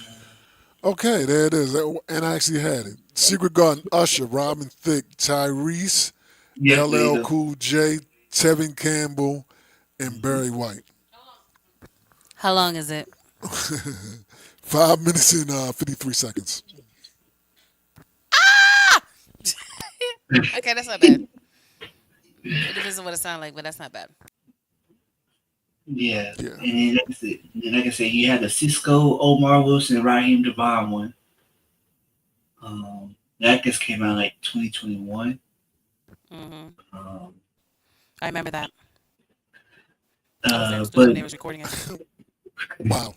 Okay, there it is. And I actually had it. Secret Garden, Usher, Robin Thicke, Tyrese, yep, there you LL go. Cool J, Tevin Campbell, and Mhm. Barry White. how long is it? 5 minutes and 53 seconds. Okay, that's not bad. It depends on what it sounds like, but that's not bad. Yeah, Yeah. and then that's it. And then, like I said, you had the Cisco, Omar Wilson, Raheem Devon one. That just came out like 2021. Hmm. Um, I remember that. I was there in the studio but when they was recording it. Wow.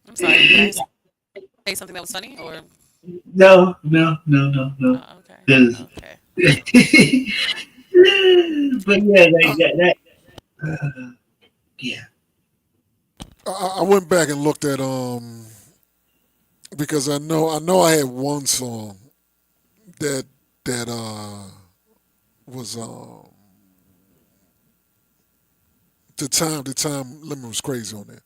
I'm sorry. Did I say something that was funny, or no, no, no, no, no. okay, 'Cause- okay. but yeah, like I, yeah. I went back and looked at because I know I had one song that was the time limit was crazy on there.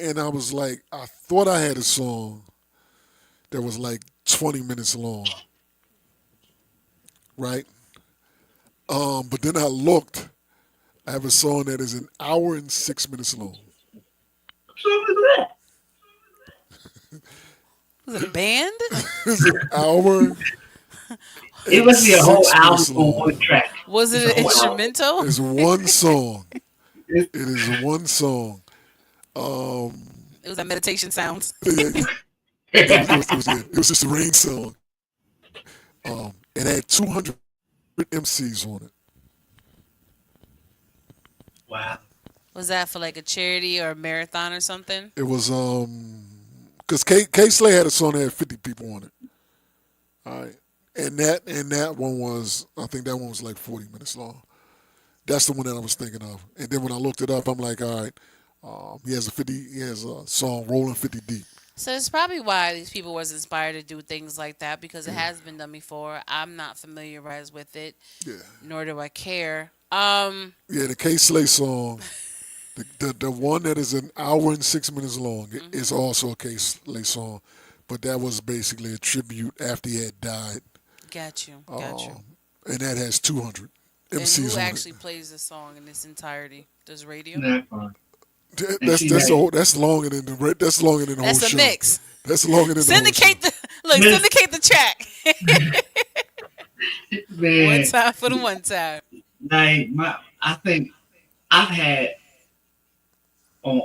And I was like, I thought I had a song that was like 20 minutes long, right? But then I looked. I have a song that is an hour and 6 minutes long. So was that. Was it a band? It's an hour It and must be a whole six album minutes on long. one track. Was It's it a an whole album. instrumental? It's one song. It's, It is one song. Um, It was that meditation sounds. it, it was just a rain song. It had 200 MCs on it. wow. Was that for like a charity or a marathon or something? It was because K Slay had a song that had 50 people on it. All right, and that one was, I think that one was like 40 minutes long. That's the one that I was thinking of. And then when I looked it up, I'm like, all right, he has a song Rolling 50 Deep. So it's probably why these people was inspired to do things like that because it Yeah, has been done before. I'm not familiarized with it, yeah, nor do I care. yeah. The K Slay song, the one that is an hour and 6 minutes long, is Mhm. also a K Slay song, but that was basically a tribute after he had died, Got you, got you. um, and that has 200 And who MCs on it. actually plays this song in its entirety? Does radio? That part. And That's see that's the that. whole, that's longer than the whole That's a show. mix. That's longer than the whole show. Syndicate the look. Miss- Syndicate the track. One Man, time for the one time. like I think I've had on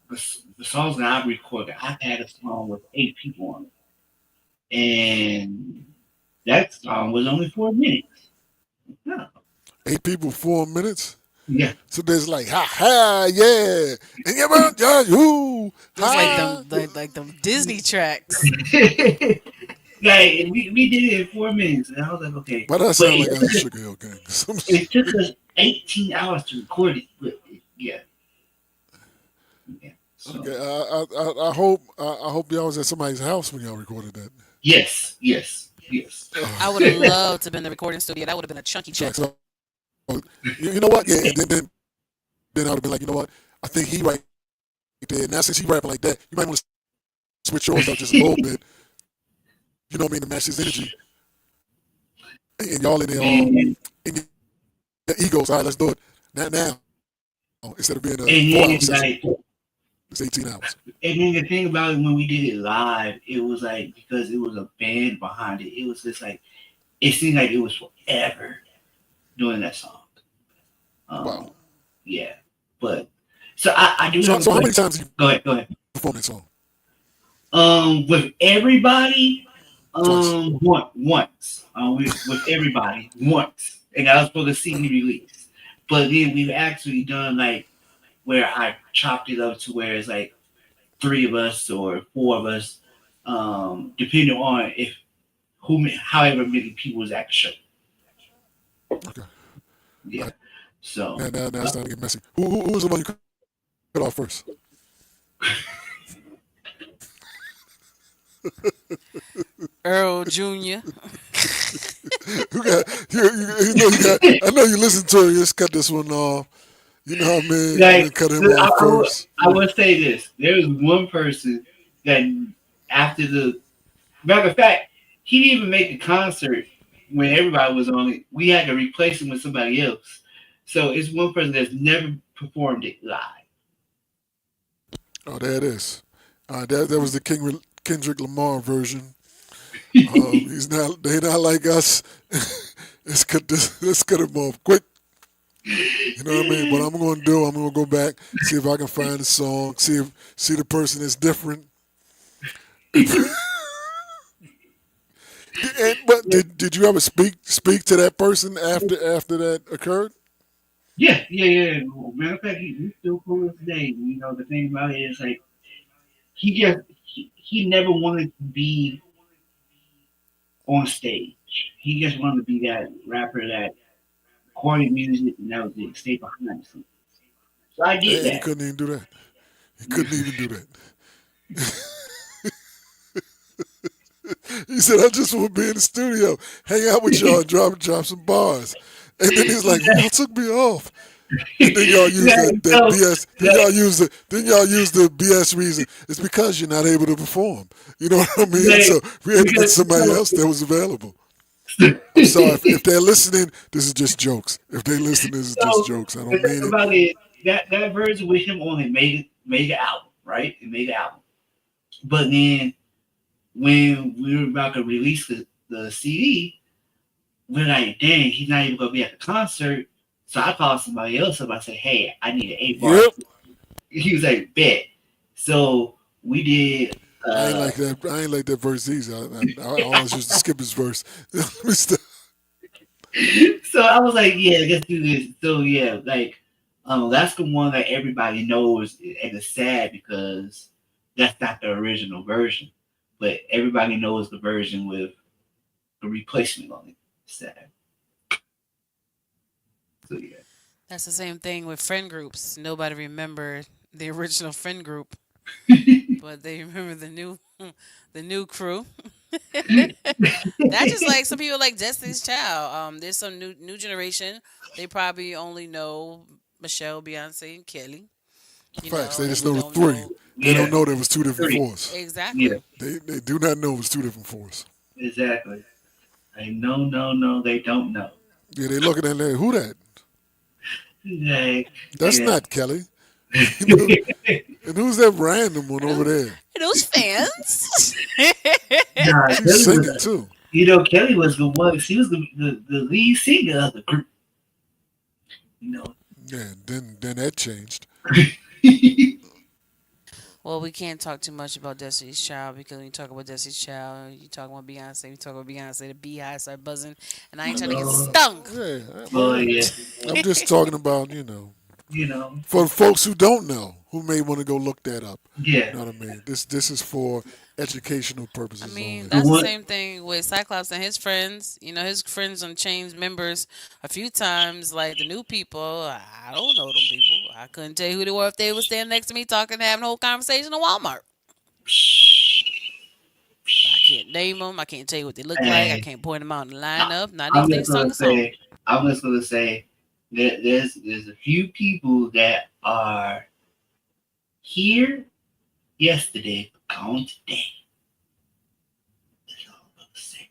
the songs that I've recorded, I've had a song with 8 people on it, and that song was only 4 minutes. No. 8 people, 4 minutes. Yeah. So there's like, ha ha, yeah, and yeah, you, Just like ha. them, like them Disney tracks. Like we did it in 4 minutes, and I was like, okay, Why do I but sound like I was a Sugar Hill Gang? it took us 18 hours to record it. But yeah, yeah. So Okay, I hope y'all was at somebody's house when y'all recorded that. yes, yes, yes. I would have loved to have been in the recording studio. That would have been a chunky check. So, you know what? Yeah, and then I would have been like, you know what? I think he right there. Now since he rapping like that, you might want to switch yours up just a little bit. You know what I mean? To match his energy. And y'all in there, And, in your egos. All right, let's do it. Now. Instead of being a and 4 hour then session, like, it's 18 hours. and then the thing about it when we did it live, it was like because it was a band behind it. It was just like it seemed like it was forever doing that song. Wow. Yeah, but so I do So, have a so how many question. times you Go ahead. perform that song? With everybody, Twice. once. With everybody once, and that was for the CD release. But then we've actually done like where I chopped it up to where it's like 3 of us or 4 of us, depending on if however many people was at the show. Okay. Yeah. So Now it's starting to get messy. Who was the one you cut off first? Earl Jr. Who got you know you got? I know you listen to it. Just cut this one off. You know how I mean? like Cut him off first. I will say this: there was one person that after the matter of fact, he didn't even make the concert when everybody was on it. We had to replace him with somebody else. So it's one person that's never performed it live. Oh, there it is. That was the Kendrick Lamar version. He's not. They not like us. Let's cut him off quick. You know what I mean? What I'm gonna do? I'm gonna go back, see if I can find the song, see the person is different. But did you ever speak to that person after that occurred? Yeah. Matter of fact, he's still cool today. You know, the thing about it is like he never wanted to be on stage. He just wanted to be that rapper that recorded music and that was it. Stay behind the scenes. So I get And he that. couldn't even do that. He couldn't even do that. He said, "I just want to be in the studio, hang out with y'all, and drop some bars." And then he's like, "Y'all took me off." And then y'all use that BS. Then y'all use the BS reason. It's because you're not able to perform. You know what I mean? So we had to get somebody else that was available. I'm sorry if they're listening. This is just jokes. If they listen, this is just jokes. I The don't thing mean it. about it, that version with him on it made the album, right? It made the album. But then when we were about to release the CD, we're like, dang, he's not even gonna be at the concert. So I called somebody else up. I said, hey, I need an 8 bar. Yep. He was like, bet. So we did. I ain't like that. I ain't like that verse either. I always used to skip his verse. Let me stop. So I was like, yeah, let's do this. So yeah, like that's the one that everybody knows, and it's sad because that's not the original version, but everybody knows the version with the replacement on it. It's sad. So yeah. That's the same thing with friend groups. Nobody remembered the original friend group, but they remember the new crew. That's just like some people like Destiny's Child. There's some new generation. They probably only know Michelle, Beyonce, and Kelly. Facts. They And just we know the don't three. know They Yeah. don't know there was two different Three. fours. Yeah. exactly. They do not know it was two different fours. Exactly. Like no, they don't know. Yeah, they looking at that. Who that? Like That's yeah. not Kelly. You know, and who's that random one over there? And those fans. Nah, She's Kelly singing was, too. Kelly was the one. She was the lead singer of the group. You know. Yeah, then that changed. Well, we can't talk too much about Destiny's Child because when you talk about Destiny's Child, you talk about Beyonce, you talk about Beyonce, the beehive start buzzing, and I ain't trying to get Oh, stung. Yeah, oh well, yeah, I'm just talking about, you know, for folks who don't know, who may want to go look that up. yeah. You know what I mean? This is for educational I purposes mean, only. The that's the one, same thing with Cyclops and his friends. You know, his friends done changed members a few times. Like the new people, I don't know them people. I couldn't tell you who they were if they were standing next to me talking, having a whole conversation in Walmart. I can't name them. I can't tell you what they look like. I hey, can't point them out in the I, lineup. Not I'm even they just sung gonna a song. say, I'm just gonna say that there's a few people that are here yesterday, gone today. That's all I'm gonna say.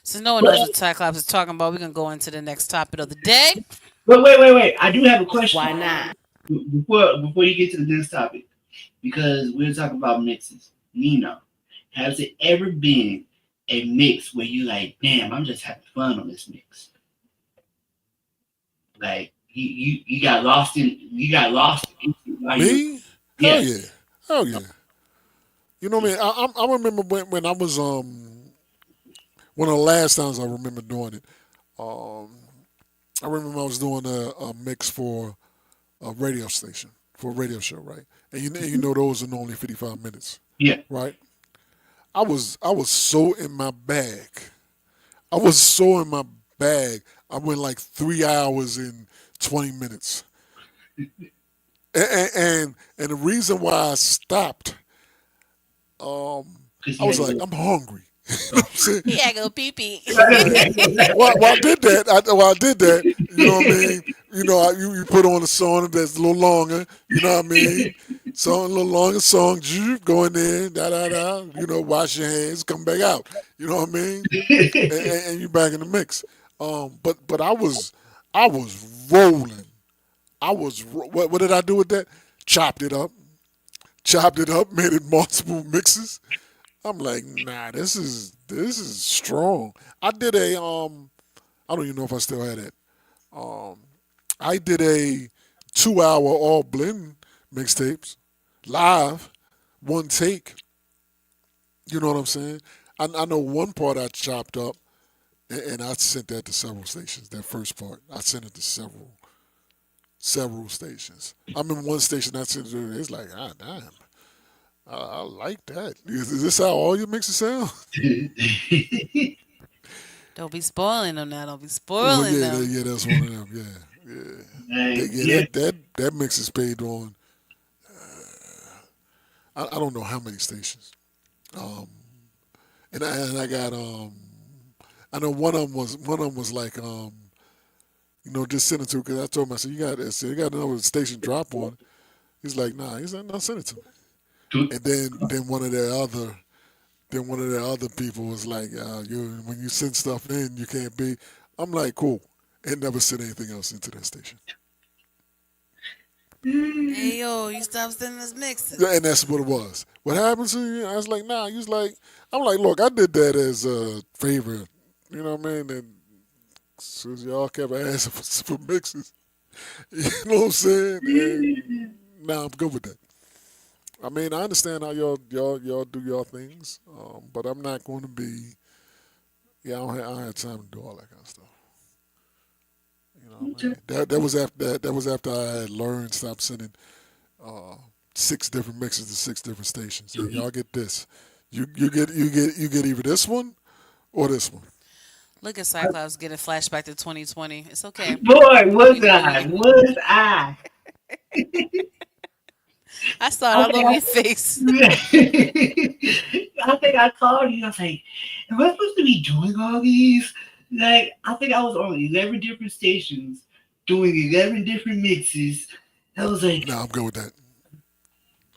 Since no one knows But, what Cyclops is talking about, we're gonna go into the next topic of the day. but wait. I do have a question Why not? before you get to the next topic because we're talking about mixes. Nino, has it ever been a mix where you like, damn, I'm just having fun on this mix? Like you got lost in while you Me? Hell yeah. yeah. Hell yeah. You know what I mean? I remember when I was one of the last times I remember doing it. Um, I remember I was doing a mix for a radio station for a radio show, right? And you know those are only 55 minutes, Yeah. right? I was so in my bag. I was so in my bag. I went like 3 hours and 20 minutes, and the reason why I stopped, Because I you was had like, to I'm hungry. You know what I'm saying? He had to go pee pee. Yeah. Well, I did that. I did that. You know what I mean? You put on a song that's a little longer. You know what I mean? Song a little longer. Song, go in there, da da da. Wash your hands, come back out. You know what I mean? And you back in the mix. But I was rolling. What did I do with that? Chopped it up, made it multiple mixes. I'm like, nah, this is strong. I did I don't even know if I still had it. Um, I did a 2 hour all blend mixtapes live, one take. You know what I'm saying? I know one part I chopped up, and I sent that to several stations. That first part, I sent it to several stations. I'm in one station I sent it to. It's like, ah, damn. I like that. Is this how all your mixes sound? Don't be spoiling them now. Don't be Well, spoiling yeah, them. yeah, that's one of them. Yeah, yeah. yeah. That mix is paid on. I don't know how many stations. Um, and I got I know one of them was like just send it to because I told him I said you got another station drop on it. He's like nah, he's like no, send it to me. And then one of the other people was like when you send stuff in you can't be. I'm like cool, and never sent anything else into that station. Hey yo, you stop sending us mixes. Yeah, and that's what it was. What happened to you? I was like, nah. He was like, I'm like, look, I did that as a favor. You know what I mean? And since y'all kept asking for mixes, you know what I'm saying? And now I'm good with that. I mean, I understand how y'all do y'all things, but I'm not going to be. Yeah, I don't have time to do all that kind of stuff. You know what I mean? That was after I had learned stop sending uh, 6 different mixes to 6 different stations. Hey, y'all get this. You get either this one or this one. Look at Cyclops getting flashback to 2020. It's okay. Boy, We know you. was I? I saw it I all think over your face. I think I called you. I was like, am I supposed to be doing all these? Like, I think I was on 11 different stations doing 11 different mixes. I was like, Nah, I'm good with that.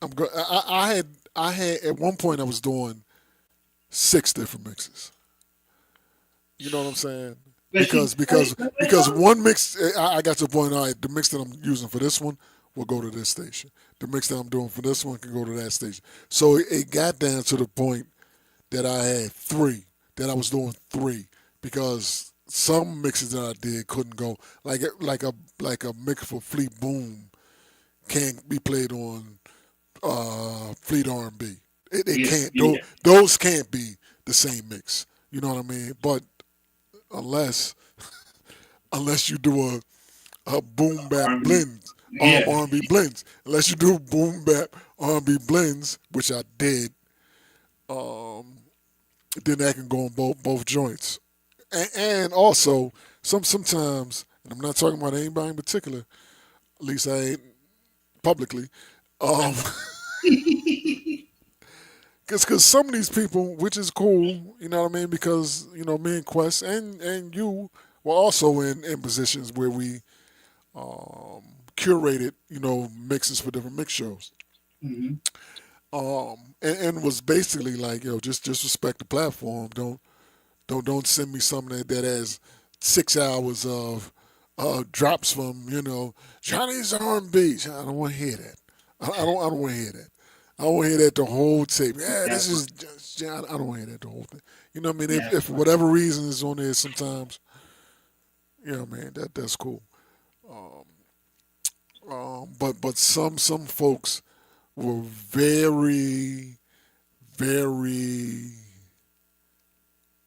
I'm good. I had at one point I was doing 6 different mixes. You know what I'm saying? but Because see, because because one mix I got to the point. All right, the mix that I'm using for this one will go to this station. The mix that I'm doing for this one can go to that station. So it got down to the point that I had 3. That I was doing 3 because some mixes that I did couldn't go like a mix for Fleet Boom can't be played on Fleet R&B. It Yeah, can't. yeah. Those can't be the same mix. You know what I mean? But unless you do a boom bap R&B. blend, Yeah. R&B blends. Unless you do boom bap R&B blends, which I did, then that can go on both joints. And also sometimes, and I'm not talking about anybody in particular. At least I ain't publicly. Um, Because some of these people, which is cool, you know what I mean? Because, me and Quest and you were also in positions where we curated, mixes for different mix shows. Hmm. And was basically like, just respect the platform. Don't send me something that has 6 hours of drops from, Johnny's R&B. I don't want to hear that. I don't want to hear that. I don't want to hear that the whole tape. Yeah, this That's is just, I don't want to hear that the whole thing. You know what I mean? If that's for whatever reason it's on there sometimes, man, that's cool. But some folks were very, very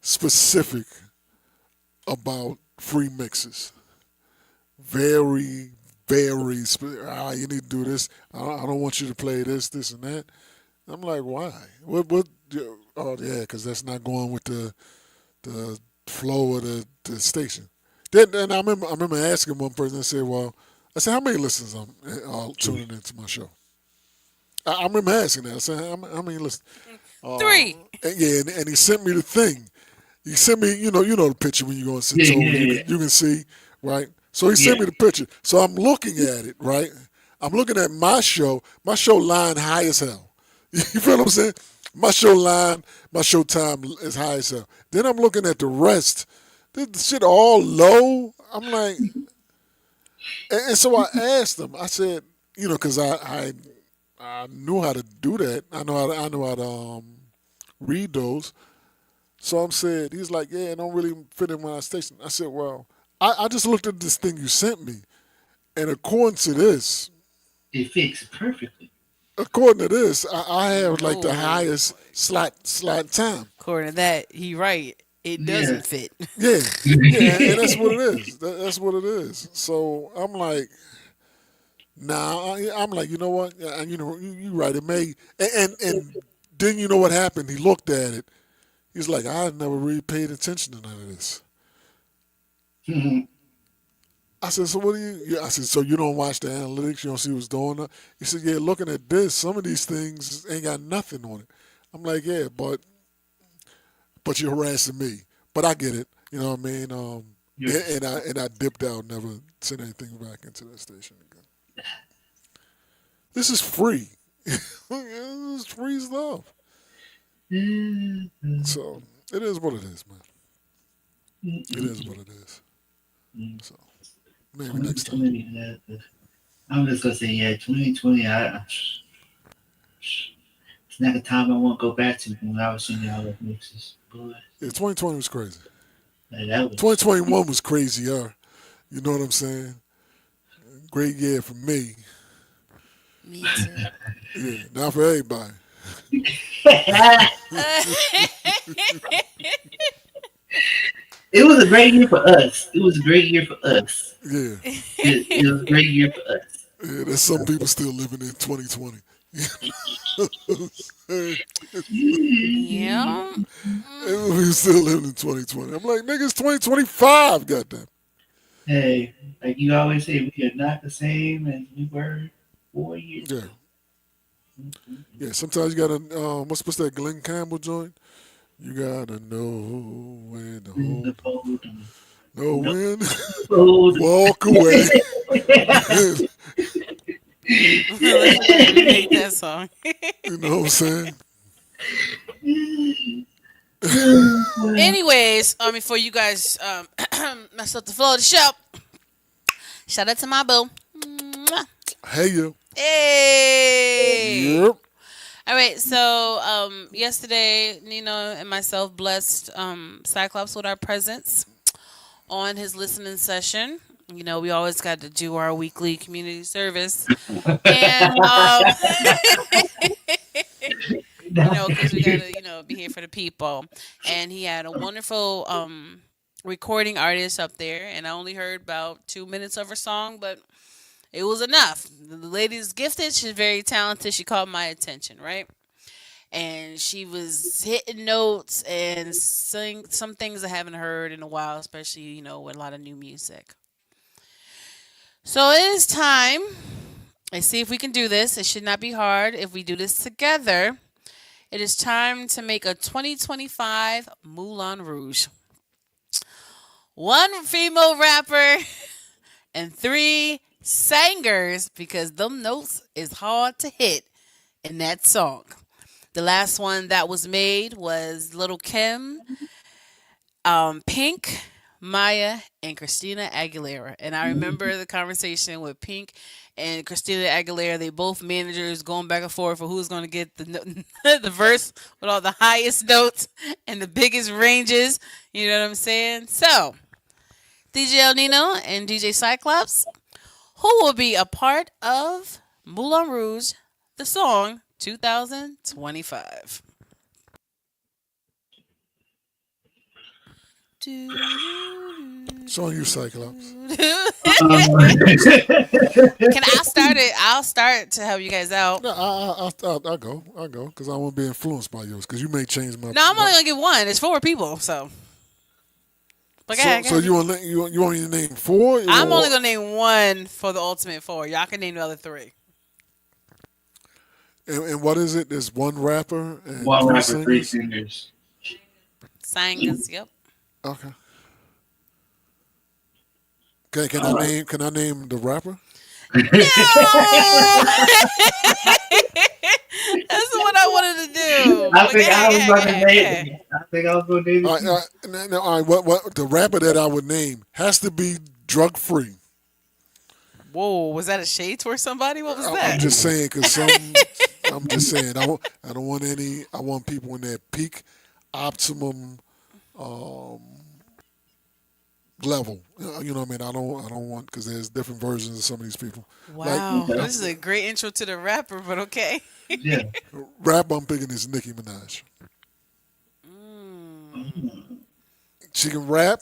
specific about free mixes. Very, very. You need to do this. I don't want you to play this, and that. I'm like, why? What? Oh, yeah, because that's not going with the flow of the station. Then I remember asking one person. I said, how many listeners are tuning into my show? I remember asking that. I said, how many listeners? 3. And he sent me the thing. He sent me, the picture when you go on yeah, Sentosa, yeah, you can see, right? So he yeah. sent me the picture. So I'm looking at it, right? I'm looking at my show. My show line high as hell. You feel what I'm saying? My show time is high as hell. Then I'm looking at the rest. The shit all low. I'm like, and so I asked him. I said, because I knew how to do that. I know how to read those. So I'm saying, he's like, yeah, it don't really fit in my station. I said, well, I just looked at this thing you sent me, and It fits perfectly. according to this, I have like the No. highest slot time. According to that, he right. It Yeah. doesn't fit. Yeah, yeah, and that's what it is. That's what it is. So I'm like, nah. I'm like, you know what? And you right. It may, and then you know what happened? He looked at it. He's like, I never really paid attention to none of this. Mhm. I said, so what do you? Yeah, I said, so you don't watch the analytics? You don't see what's going on? He said, yeah. Looking at this, some of these things ain't got nothing on it. I'm like, yeah, but you're harassing me. But I get it. You know what I mean? Yeah. And I dipped out, never sent anything back into that station again. This is free. This is free stuff. Mhm. So it is what it is, man. It is what it is. So maybe next time. 2020, I'm just gonna say, yeah, 2020. It's not a time I want to go back to when I was singing all those mixes. Boy, Yeah, 2020 was crazy. that was 2021 was crazier. You know what I'm saying? Great year for me. Me too. Yeah, not for everybody. It was a great year for us. It was a great year for us. Yeah, It was a great year for us. yeah. There's some people still living in 2020. Yeah. We still living in 2020. I'm like, niggas, 2025. Goddamn. Hey, like you always say, we are not the same as we were 4 years Yeah, ago. yeah. Sometimes you gotta. What's that Glenn Campbell joint? You gotta know when to The hold, fold, know no when fold. walk away. Let's remake that song. You know what I'm saying? Anyways, before you guys mess up the flow of the show, shout out to my boo. Mwah. Hey, you. Hey. Yep. All right, so yesterday, Nino and myself blessed Cyclops with our presence on his listening session. We always got to do our weekly community service, and because we gotta, be here for the people. And he had a wonderful recording artist up there, and I only heard about 2 minutes of her song, but it was enough. The lady's gifted. She's very talented. She caught my attention, right? And she was hitting notes and sing some things I haven't heard in a while, especially with a lot of new music. So it is time. Let's see if we can do this. It should not be hard if we do this together. It is time to make a 2025 Moulin Rouge. One female rapper and 3 singers, because them notes is hard to hit in that song. The last one that was made was Little Kim, Pink, Maya, and Christina Aguilera. And I remember the conversation with Pink and Christina Aguilera. They both managers going back and forth for who's going to get the verse with all the highest notes and the biggest ranges. You know what I'm saying? So, DJ El Nino and DJ Cyclops, who will be a part of Moulin Rouge, the song 2025. It's on you, Cyclops. Can I start it? I'll start to help you guys out. No, I'll go, because I won't be influenced by yours, because you may change my. No, I'm only gonna get one. It's 4 people, so. But So you want me to name 4? I'm only gonna name one for the ultimate 4. Y'all can name the other 3. And what is it? There's one rapper and One 3 rapper, singers? 3 singers. Singers, yep. Okay. Can I name the rapper? That's what I wanted to do. I think I was going to name. I think I was going to name. All right. What the rapper that I would name has to be drug free. Whoa, was that a shade towards somebody? What was I'm that? just saying, because I'm just saying, I don't want any. I want people in their peak, optimum level. You know what I mean? I don't want, because there's different versions of some of these people. Wow, Like, this is a great intro to the rapper, but okay. Yeah. rap I'm picking is Nicki Minaj. She can rap.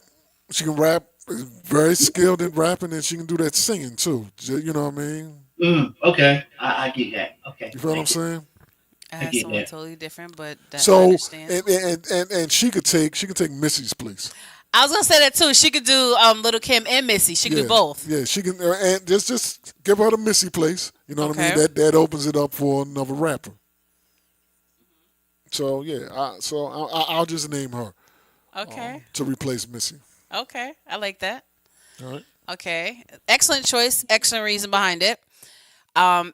She can rap. Is very skilled in rapping, and she can do that singing too. You know what I mean? Okay, I get that. Okay. You feel what I'm saying? I have get someone that. totally different, but I So understand. and she could take Missy's place. I was gonna say that too. She could do Little Kim and Missy. She could do both. Yeah, she can, and just give her the Missy place. You know what I Okay. mean? That opens it up for another rapper. So yeah, I'll just name her Okay. to replace Missy. Okay. I like that. All right. Okay. Excellent choice. Excellent reason behind it.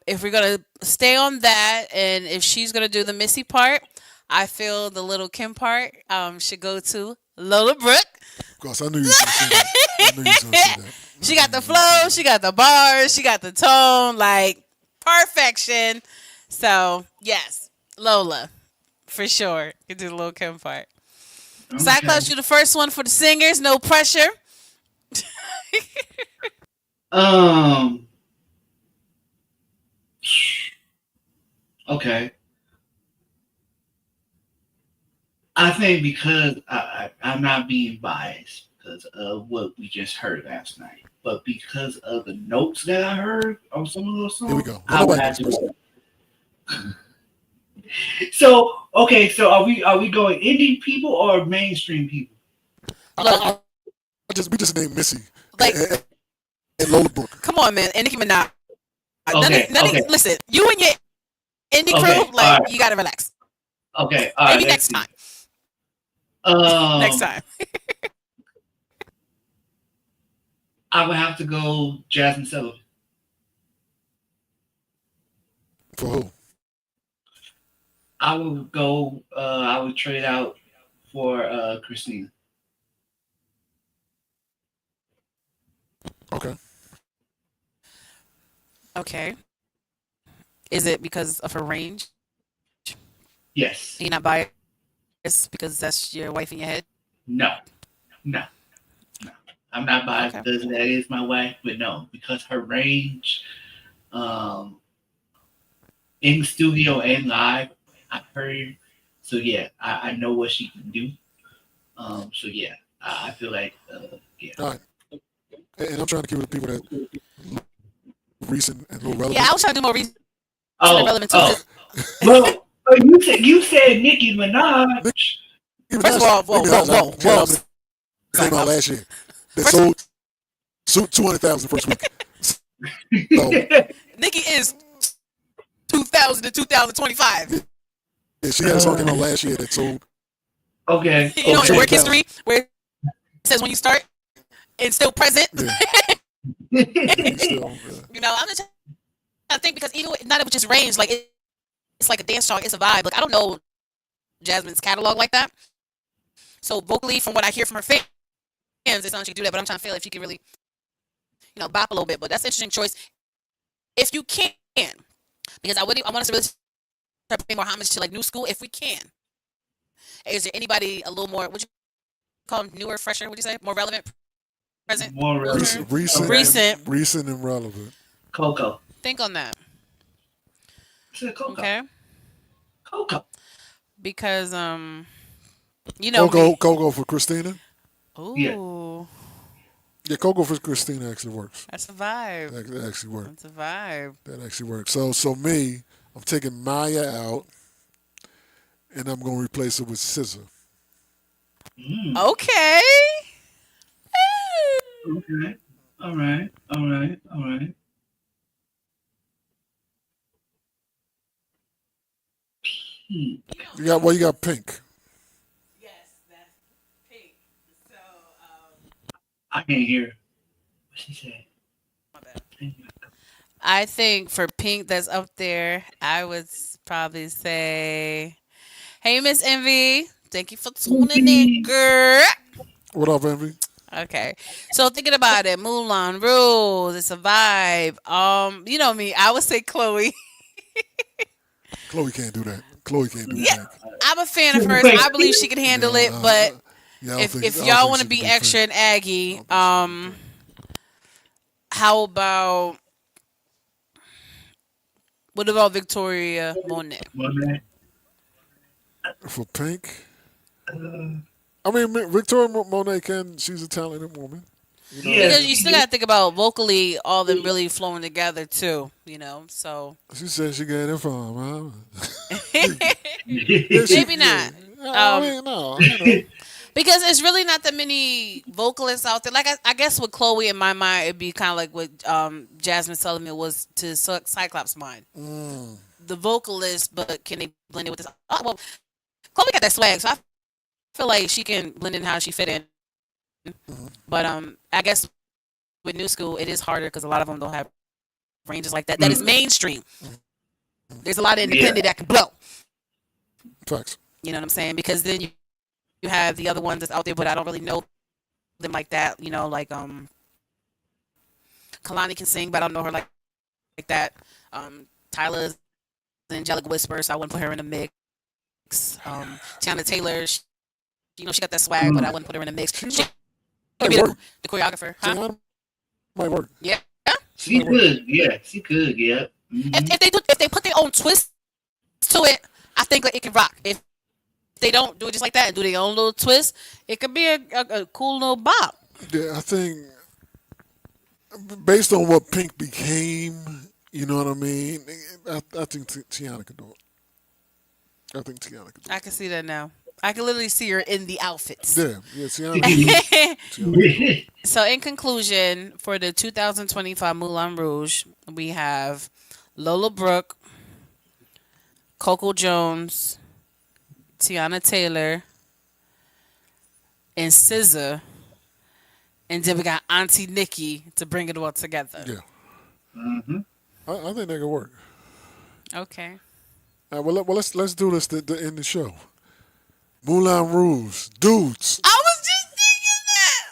If we're gonna stay on that, and if she's gonna do the Missy part, I feel the Little Kim part should go to Lola Brooke. Of course, I knew you was gonna say that. I knew you was gonna say that. She got the flow, she got the bars, she got the tone, like perfection. So yes, Lola, for sure. You do the Lil Kim part. Okay. Cyclops, you the first one for the singers. No pressure. Okay. I think because I'm not being biased because of what we just heard last night, but because of the notes that I heard on some of those songs, Here we go. I would Nobody have goes to. So okay, so are we going indie people or mainstream people? We just named Missy Like, and Lola Brooke. come on, man. And Nicki Minaj. Okay, okay. Listen, you and your indie Okay, crew, like, alright. you gotta relax. Okay, all right. Maybe let's next see. time. Next time. I would have to go Jasmine Sullivan. For who? I would go. I would trade out for Christina. Okay. Okay. Is it because of her range? Yes. You're not biased because that's your wife in your head? No. I'm not biased Okay. because that is my wife, but no, because her range, um, in studio and live, I've heard. So yeah, I know what she can do. So yeah, I feel like yeah. All right, and I'm trying to keep it to people that recent and low Yeah, I relevant. was trying to do more recent and Oh relevant too. oh 'Cause well, you said Nicki Minaj. Nicki first of Minaj, all, whoa, Nicki whoa, Minaj, whoa, whoa. came out last year. That First, sold 200,000 first week. So Nikki is 2000 to 2025. yeah, she had a song came out last year that sold Okay, You know, over in okay. work 200,000. history, where it says when you start and still present. Yeah, he's still. You know, I'm just trying to think because even not with just range, like it's like a dance song, it's a vibe. Like I don't know Jasmine's catalog like that. So vocally, from what I hear from her fans, it sounds like she can do that. But I'm trying to feel if she can really, bop a little bit. But that's an interesting choice if you can, because I want us to really try to pay more homage to like new school if we can. Is there anybody a little more? Would you call them newer, fresher? Would you say more relevant, present, More closer, relevant. Recent, Okay. recent? recent and relevant. Coco. Think on that, I said Coco. okay? Coco. Because you know Coco, me. Coco for Christina. Yeah. Ooh, Yeah, Coco for Christina actually works. that's a vibe. That actually works. That's a vibe. That actually works. So me, I'm taking Maya out, and I'm gonna replace it with Scissor. Mm. Okay. Okay. All right. All right. All right. Hmm. You got Pink. Yes, that's pink. So, I can't hear what she said. my bad. I think for pink that's up there, I would probably say, "Hey, Miss Envy, thank you for tuning in, girl." What up, Envy? Okay, so thinking about it, Moulin Rouge, it's a vibe. You know me, I would say Chloe. Chloe can't do that. Chloe can't do Yeah, that. I'm a fan of hers. Wait. I believe she can handle it, Yeah, but yeah, I don't think, if I don't y'all think want she to can be do extra Pink. and aggy, I don't think she can do Pink. how about what about Victoria Monet? Monet. For Pink, Uh, I mean, Victoria Monet can. She's a talented woman. You know, yeah. Because you still got to think about vocally, all them really flowing together too. So she said she got it from. Huh? Yeah, maybe not. I Um, mean, no, you know. because it's really not that many vocalists out there. Like I guess with Chloe in my mind, it'd be kind of like what Jasmine Sullivan was to Cyclops' mind. Mm, The vocalist, but can they blend it with this? Oh, well, Chloe got that swag, so I feel like she can blend in how she fit in. mhm. But I guess with new school, it is harder because a lot of them don't have ranges like that. That is mainstream. There's a lot of Yeah. independent that can blow. Facts. You know what I'm saying? Because then you have the other ones that's out there, but I don't really know them like that. Like Kalani can sing, but I don't know her like that. Tyla's Angelic Whisper, so I wouldn't put her in the mix. Tiana Taylor, she got that swag, but I wouldn't put her in the mix. She could Might be work. the choreographer, huh? Tiana might work. Yeah. She could. Yeah. She could. Yeah. Mhm. If they put their own twist to it, I think like, it can rock. If they don't do it just like that and do their own little twist, it could be a cool little bop. Yeah, I think based on what Pink became, you know what I mean. I think Tiana could do it. I think Tiana could do I can see that now. I can literally see her in the outfits. it. Yeah, Tiana. Tiana could do it. So, in conclusion, for the 2025 Moulin Rouge, we have Lola Brooke, Coco Jones, Tiana Taylor, and SZA, and then we got Auntie Nikki to bring it all together. Yeah, Mhm. I think that could work. Okay. Well, let's do this to end the show. Moulin Rouge, dudes. I was just thinking that,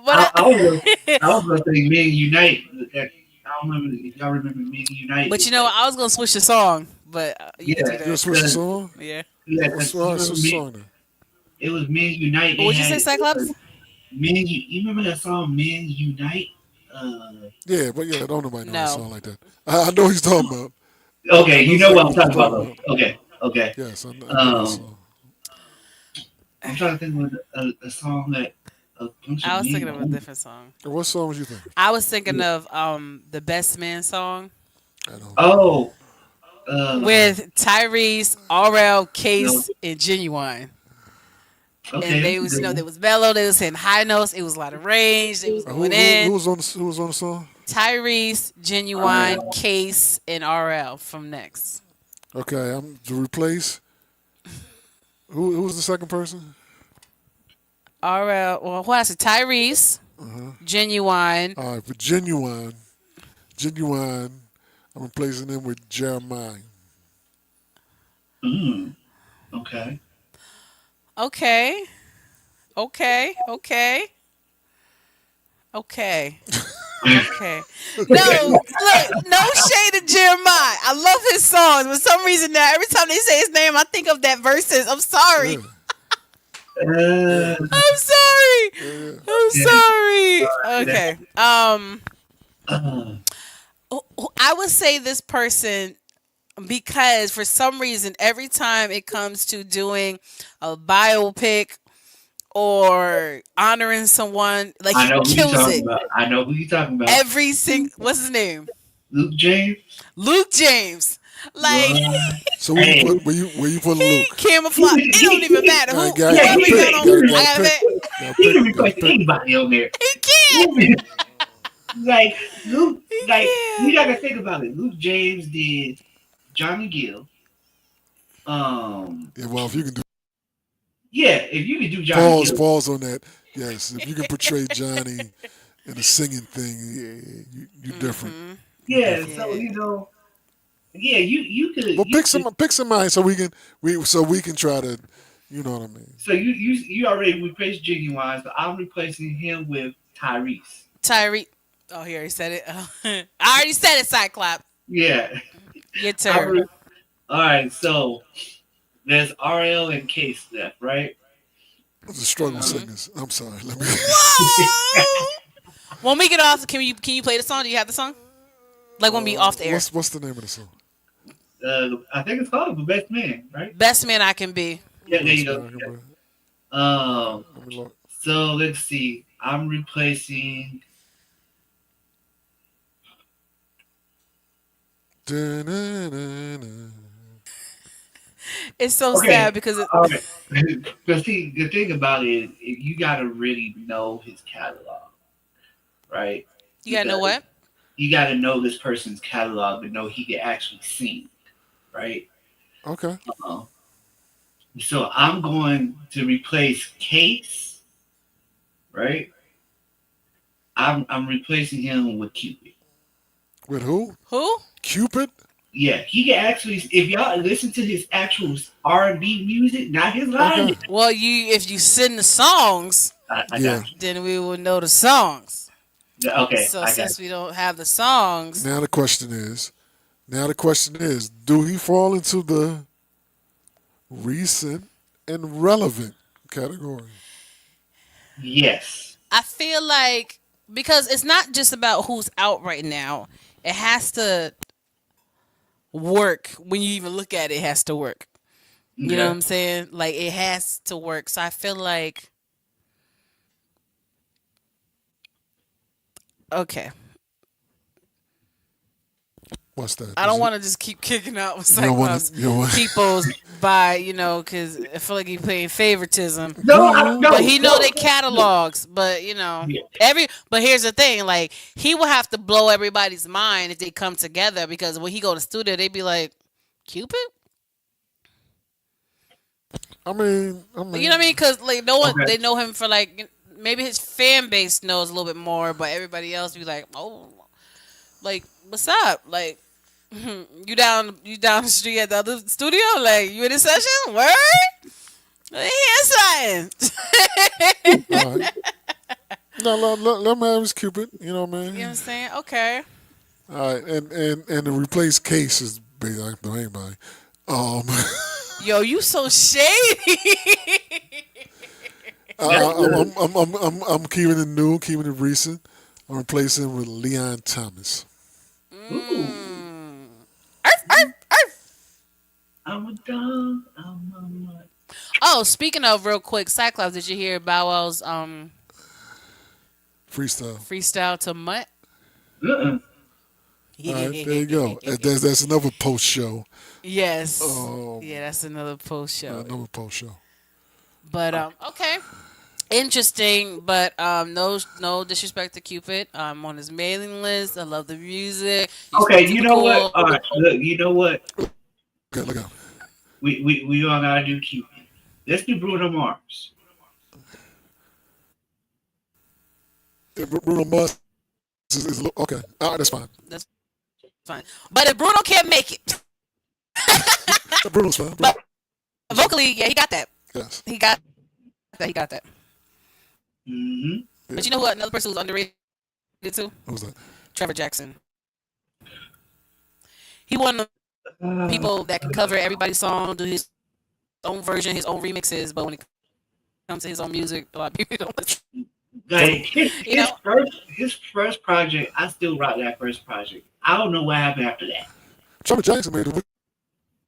but I was gonna say Men Unite. I don't remember if y'all remember Men Unite. but I was gonna switch the song, but you can do Yeah. that. You switch the song. Yeah. Yeah, What's that's- the song then? it was Men Unite. What would you say, Cyclops? You remember that song Men Unite? Uh, Yeah, but yeah, don't nobody know a No. song like that. I know what he's talking about. okay, I know you know what exactly I'm what you're talking about talking though. about. Okay, okay. Yes, I know that Um, song. I'm trying to think of a song that a bunch of I was men thinking of a own. different song. And what song was you thinking? I was thinking of the Best Man song I don't. Oh, with Tyrese, RL, no. Case, and Genuine. And Okay, they that's a was, good they one. was mellow, they was hitting high notes, it was a lot of range, they was going Who in. was on the song? Tyrese, Genuine, Case, and RL from Next. Okay, I'm to replace. Who was the second person? RL, well, who else? Tyrese, Genuine. All right, for genuine, I'm replacing him with Jeremiah. Mm, okay. Okay, okay. Okay. No, look, no shade to Jeremiah. I love his songs. For some reason now, every time they say his name, I think of that verses. I'm sorry. Yeah, Uh, yeah, I'm sorry. yeah. I'm yeah. sorry. That, Okay. uh, I would say this person because for some reason, every time it comes to doing a biopic or honoring someone, like I he know who you kills talking it. about. I know who you talking about. Every single, what's his name? Luke James. Luke James. Like What? So Hey, where you putting he Luke? camouflage. It don't even matter All right, who got yeah, whoever to he got pick. on. I Got to gotta pick. bet Got to he pick. can Got to replace pick. anybody on there. he can't. Like Luke, He like you can't. gotta think about it. Luke James did Johnny Gill. Um, Yeah, well, if you can do yeah, if you could do Johnny Gill, pause on that. Yes, if you can portray Johnny in a singing thing, yeah, you different. You yeah. different. So Yeah. yeah, Well, you could. pick somebody so we can try to, you know what I mean. So you already replaced Genuine, so I'm replacing him with Tyrese. Tyree. Oh, he already said it. I already said it, Cyclops. Yeah, Your I'm turn. re- all right. So there's RL and Case left, right? The struggle singers. I'm sorry. Let me. Whoa! When we get off, can you play the song? Do you have the song? Like when we off the air. What's the name of the song? I think it's called The Best Man, right? Best man I can be. Yeah, there you Best go. man, Yeah. Um, let me look. so let's see. I'm replacing. Da-na-na-na. It's so Okay, sad because all right. But see, the thing about it is, you gotta really know his catalog, right? you gotta know what? You gotta know this person's catalog to know he can actually sing, right? Okay. Uh, so I'm going to replace Case, right? I'm replacing him with Cupid. With who? Who? Cupid? Yeah, he can actually. If y'all listen to his actual R&B music, not his live, Okay. Well, if you sing the songs, I Yeah. got you. then we will know the songs. Yeah, okay, So I got since we don't have the songs, Now the question is, do he fall into the recent and relevant category? you. Yes. I feel like because it's not just about who's out right now, it has to work. When you even look at it, it has to work. You know what Okay. I'm saying? Like it has to work. So I feel like okay. What's that? I don't want to just keep kicking out with You don't want Cyclops to. You don't want. people's by because I feel like he's playing favoritism. No, no, But he know no, they catalogs. But Yeah. But here's the thing: like he will have to blow everybody's mind if they come together because when he go to studio, they be like, Cupid. I mean. You know what I mean? Because like no one Okay. they know him for like maybe his fan base knows a little bit more, but everybody else be like, oh, like what's up? Like you down the street at the other studio? Like you in a session? Word? Here's something. All right. No, let me have his Cupid. You know what I You know mean? what I'm saying? Okay. All right, and to replace Case is basically I can do anybody. Um, Yo, you so shady. That's good. I'm keeping it new, keeping it recent. I'm replacing with Leon Thomas. Ooh, Mm. Arf, arf, arf. I'm a dog. I'm a mutt. Oh, speaking of real quick, Cyclops, did you hear Bow Wow's Freestyle. freestyle to Mutt? Uh-uh. All right, there you go. That's another post show. Yes. Um, Yeah, that's another post show. another post show. But okay. Interesting, but no disrespect to Cupid. I'm on his mailing list. I love the music. He's Okay, you super know what? cool. All right, look, you know what? Okay, look out. We all gotta do Cupid. Let's do Bruno Mars. If Bruno Mars okay. All right, that's fine. That's fine. But if Bruno can't make it, Bruno's fine. but vocally, yeah, he got that. Yes. He got that. He got that. Mm-hmm. But you know what? Another person who's underrated too? What was that? Trevor Jackson. He one of the people that can cover everybody's song, do his own version, his own remixes. But when it comes to his own music, a lot of people don't listen. Like You know? his first project, I still rock that first project. I don't know what happened after that. Trevor Jackson made the what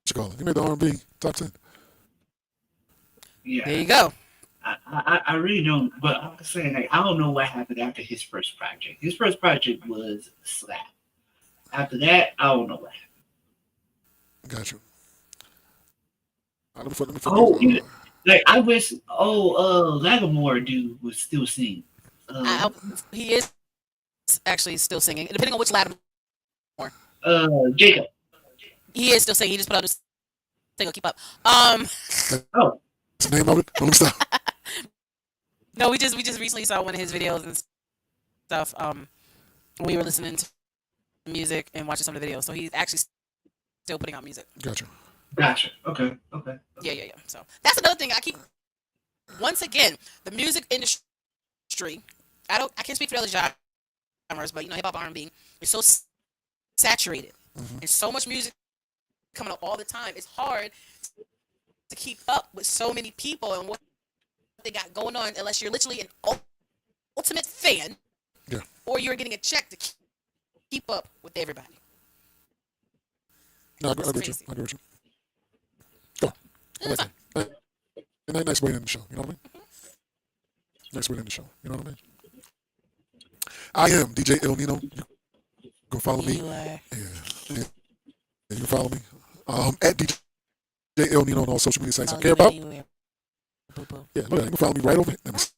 you call it? He made the R&B top 10. Yeah, There you go. I really don't. But I'm saying, like, I don't know what happened after his first project. His first project was Slap. After that, I don't know what happened. Got you. Let me Oh, like I wish. Lagamore dude would still sing. He is actually still singing, depending on which Latin. Jacob. He is still singing. He just put out this single. Keep up. Oh, What's the name of it? Let me stop. No, we just recently saw one of his videos and stuff. We were listening to music and watching some of the videos, so he's actually still putting out music. Got you. gotcha. Okay. Yeah. So that's another thing I keep. Once again, the music industry. I can't speak for other genres, but hip hop, R&B is so saturated. Mm-hmm. There's so much music coming up all the time. It's hard to keep up with so many people and what they got going on, unless you're literally an ultimate fan, Yeah. or you're getting a check to keep up with everybody. No, I agree with you. crazy. I agree with you. Go. I like that. And nice way to end the show. You know what I mean? Nice way to end the show. You know what I mean? I am DJ El Nino. You go follow me. You are. Yeah. You can follow me at DJ El Nino on all social media sites I Oh, care you know about. you are. Boo-boo. Yeah, look at that. You can follow me right over here. Let me see.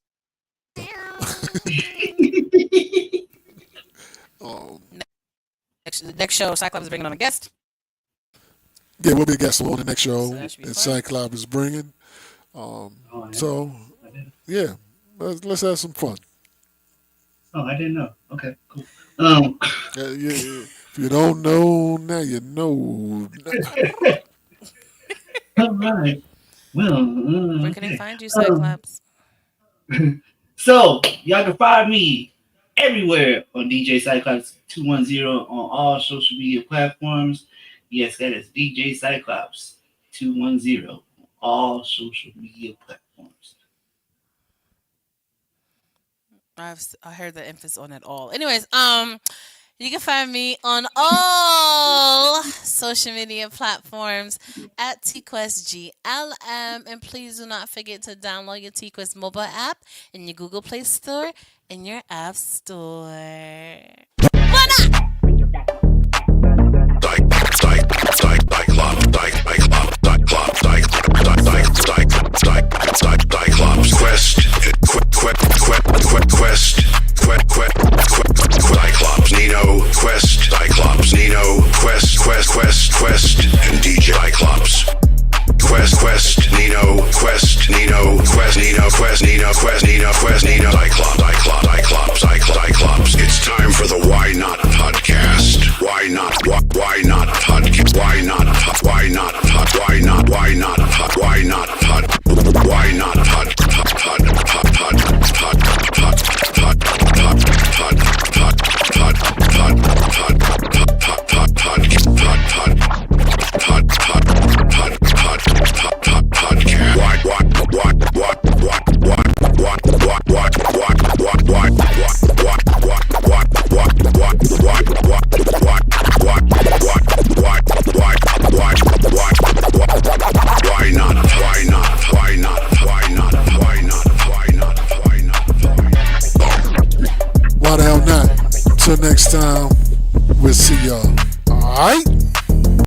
Next show, Cyclops is bringing on a guest. Yeah, we'll be a guest on the next show So that should be that fun. Cyclops is bringing. Oh, So, yeah, let's have some fun. I didn't know. Okay, cool. Yeah. If you don't know, now you know. All right. Well, Where can they find you, Cyclops? So y'all can find me everywhere on DJ Cyclops 210 on all social media platforms. Yes, that is DJ Cyclops 210 on all social media platforms. I heard the emphasis on it all. Anyways, you can find me on all social media platforms at TQuestGLM. And please do not forget to download your TQuest mobile app in your Google Play Store and your App Store. Cyclops, Nino, Quest, Cyclops, Nino, Quest, and DJ Cyclops. Quest, Nino, Cyclops. It's time for the Why Not Podcast. Why not? Why not podcast? Why not?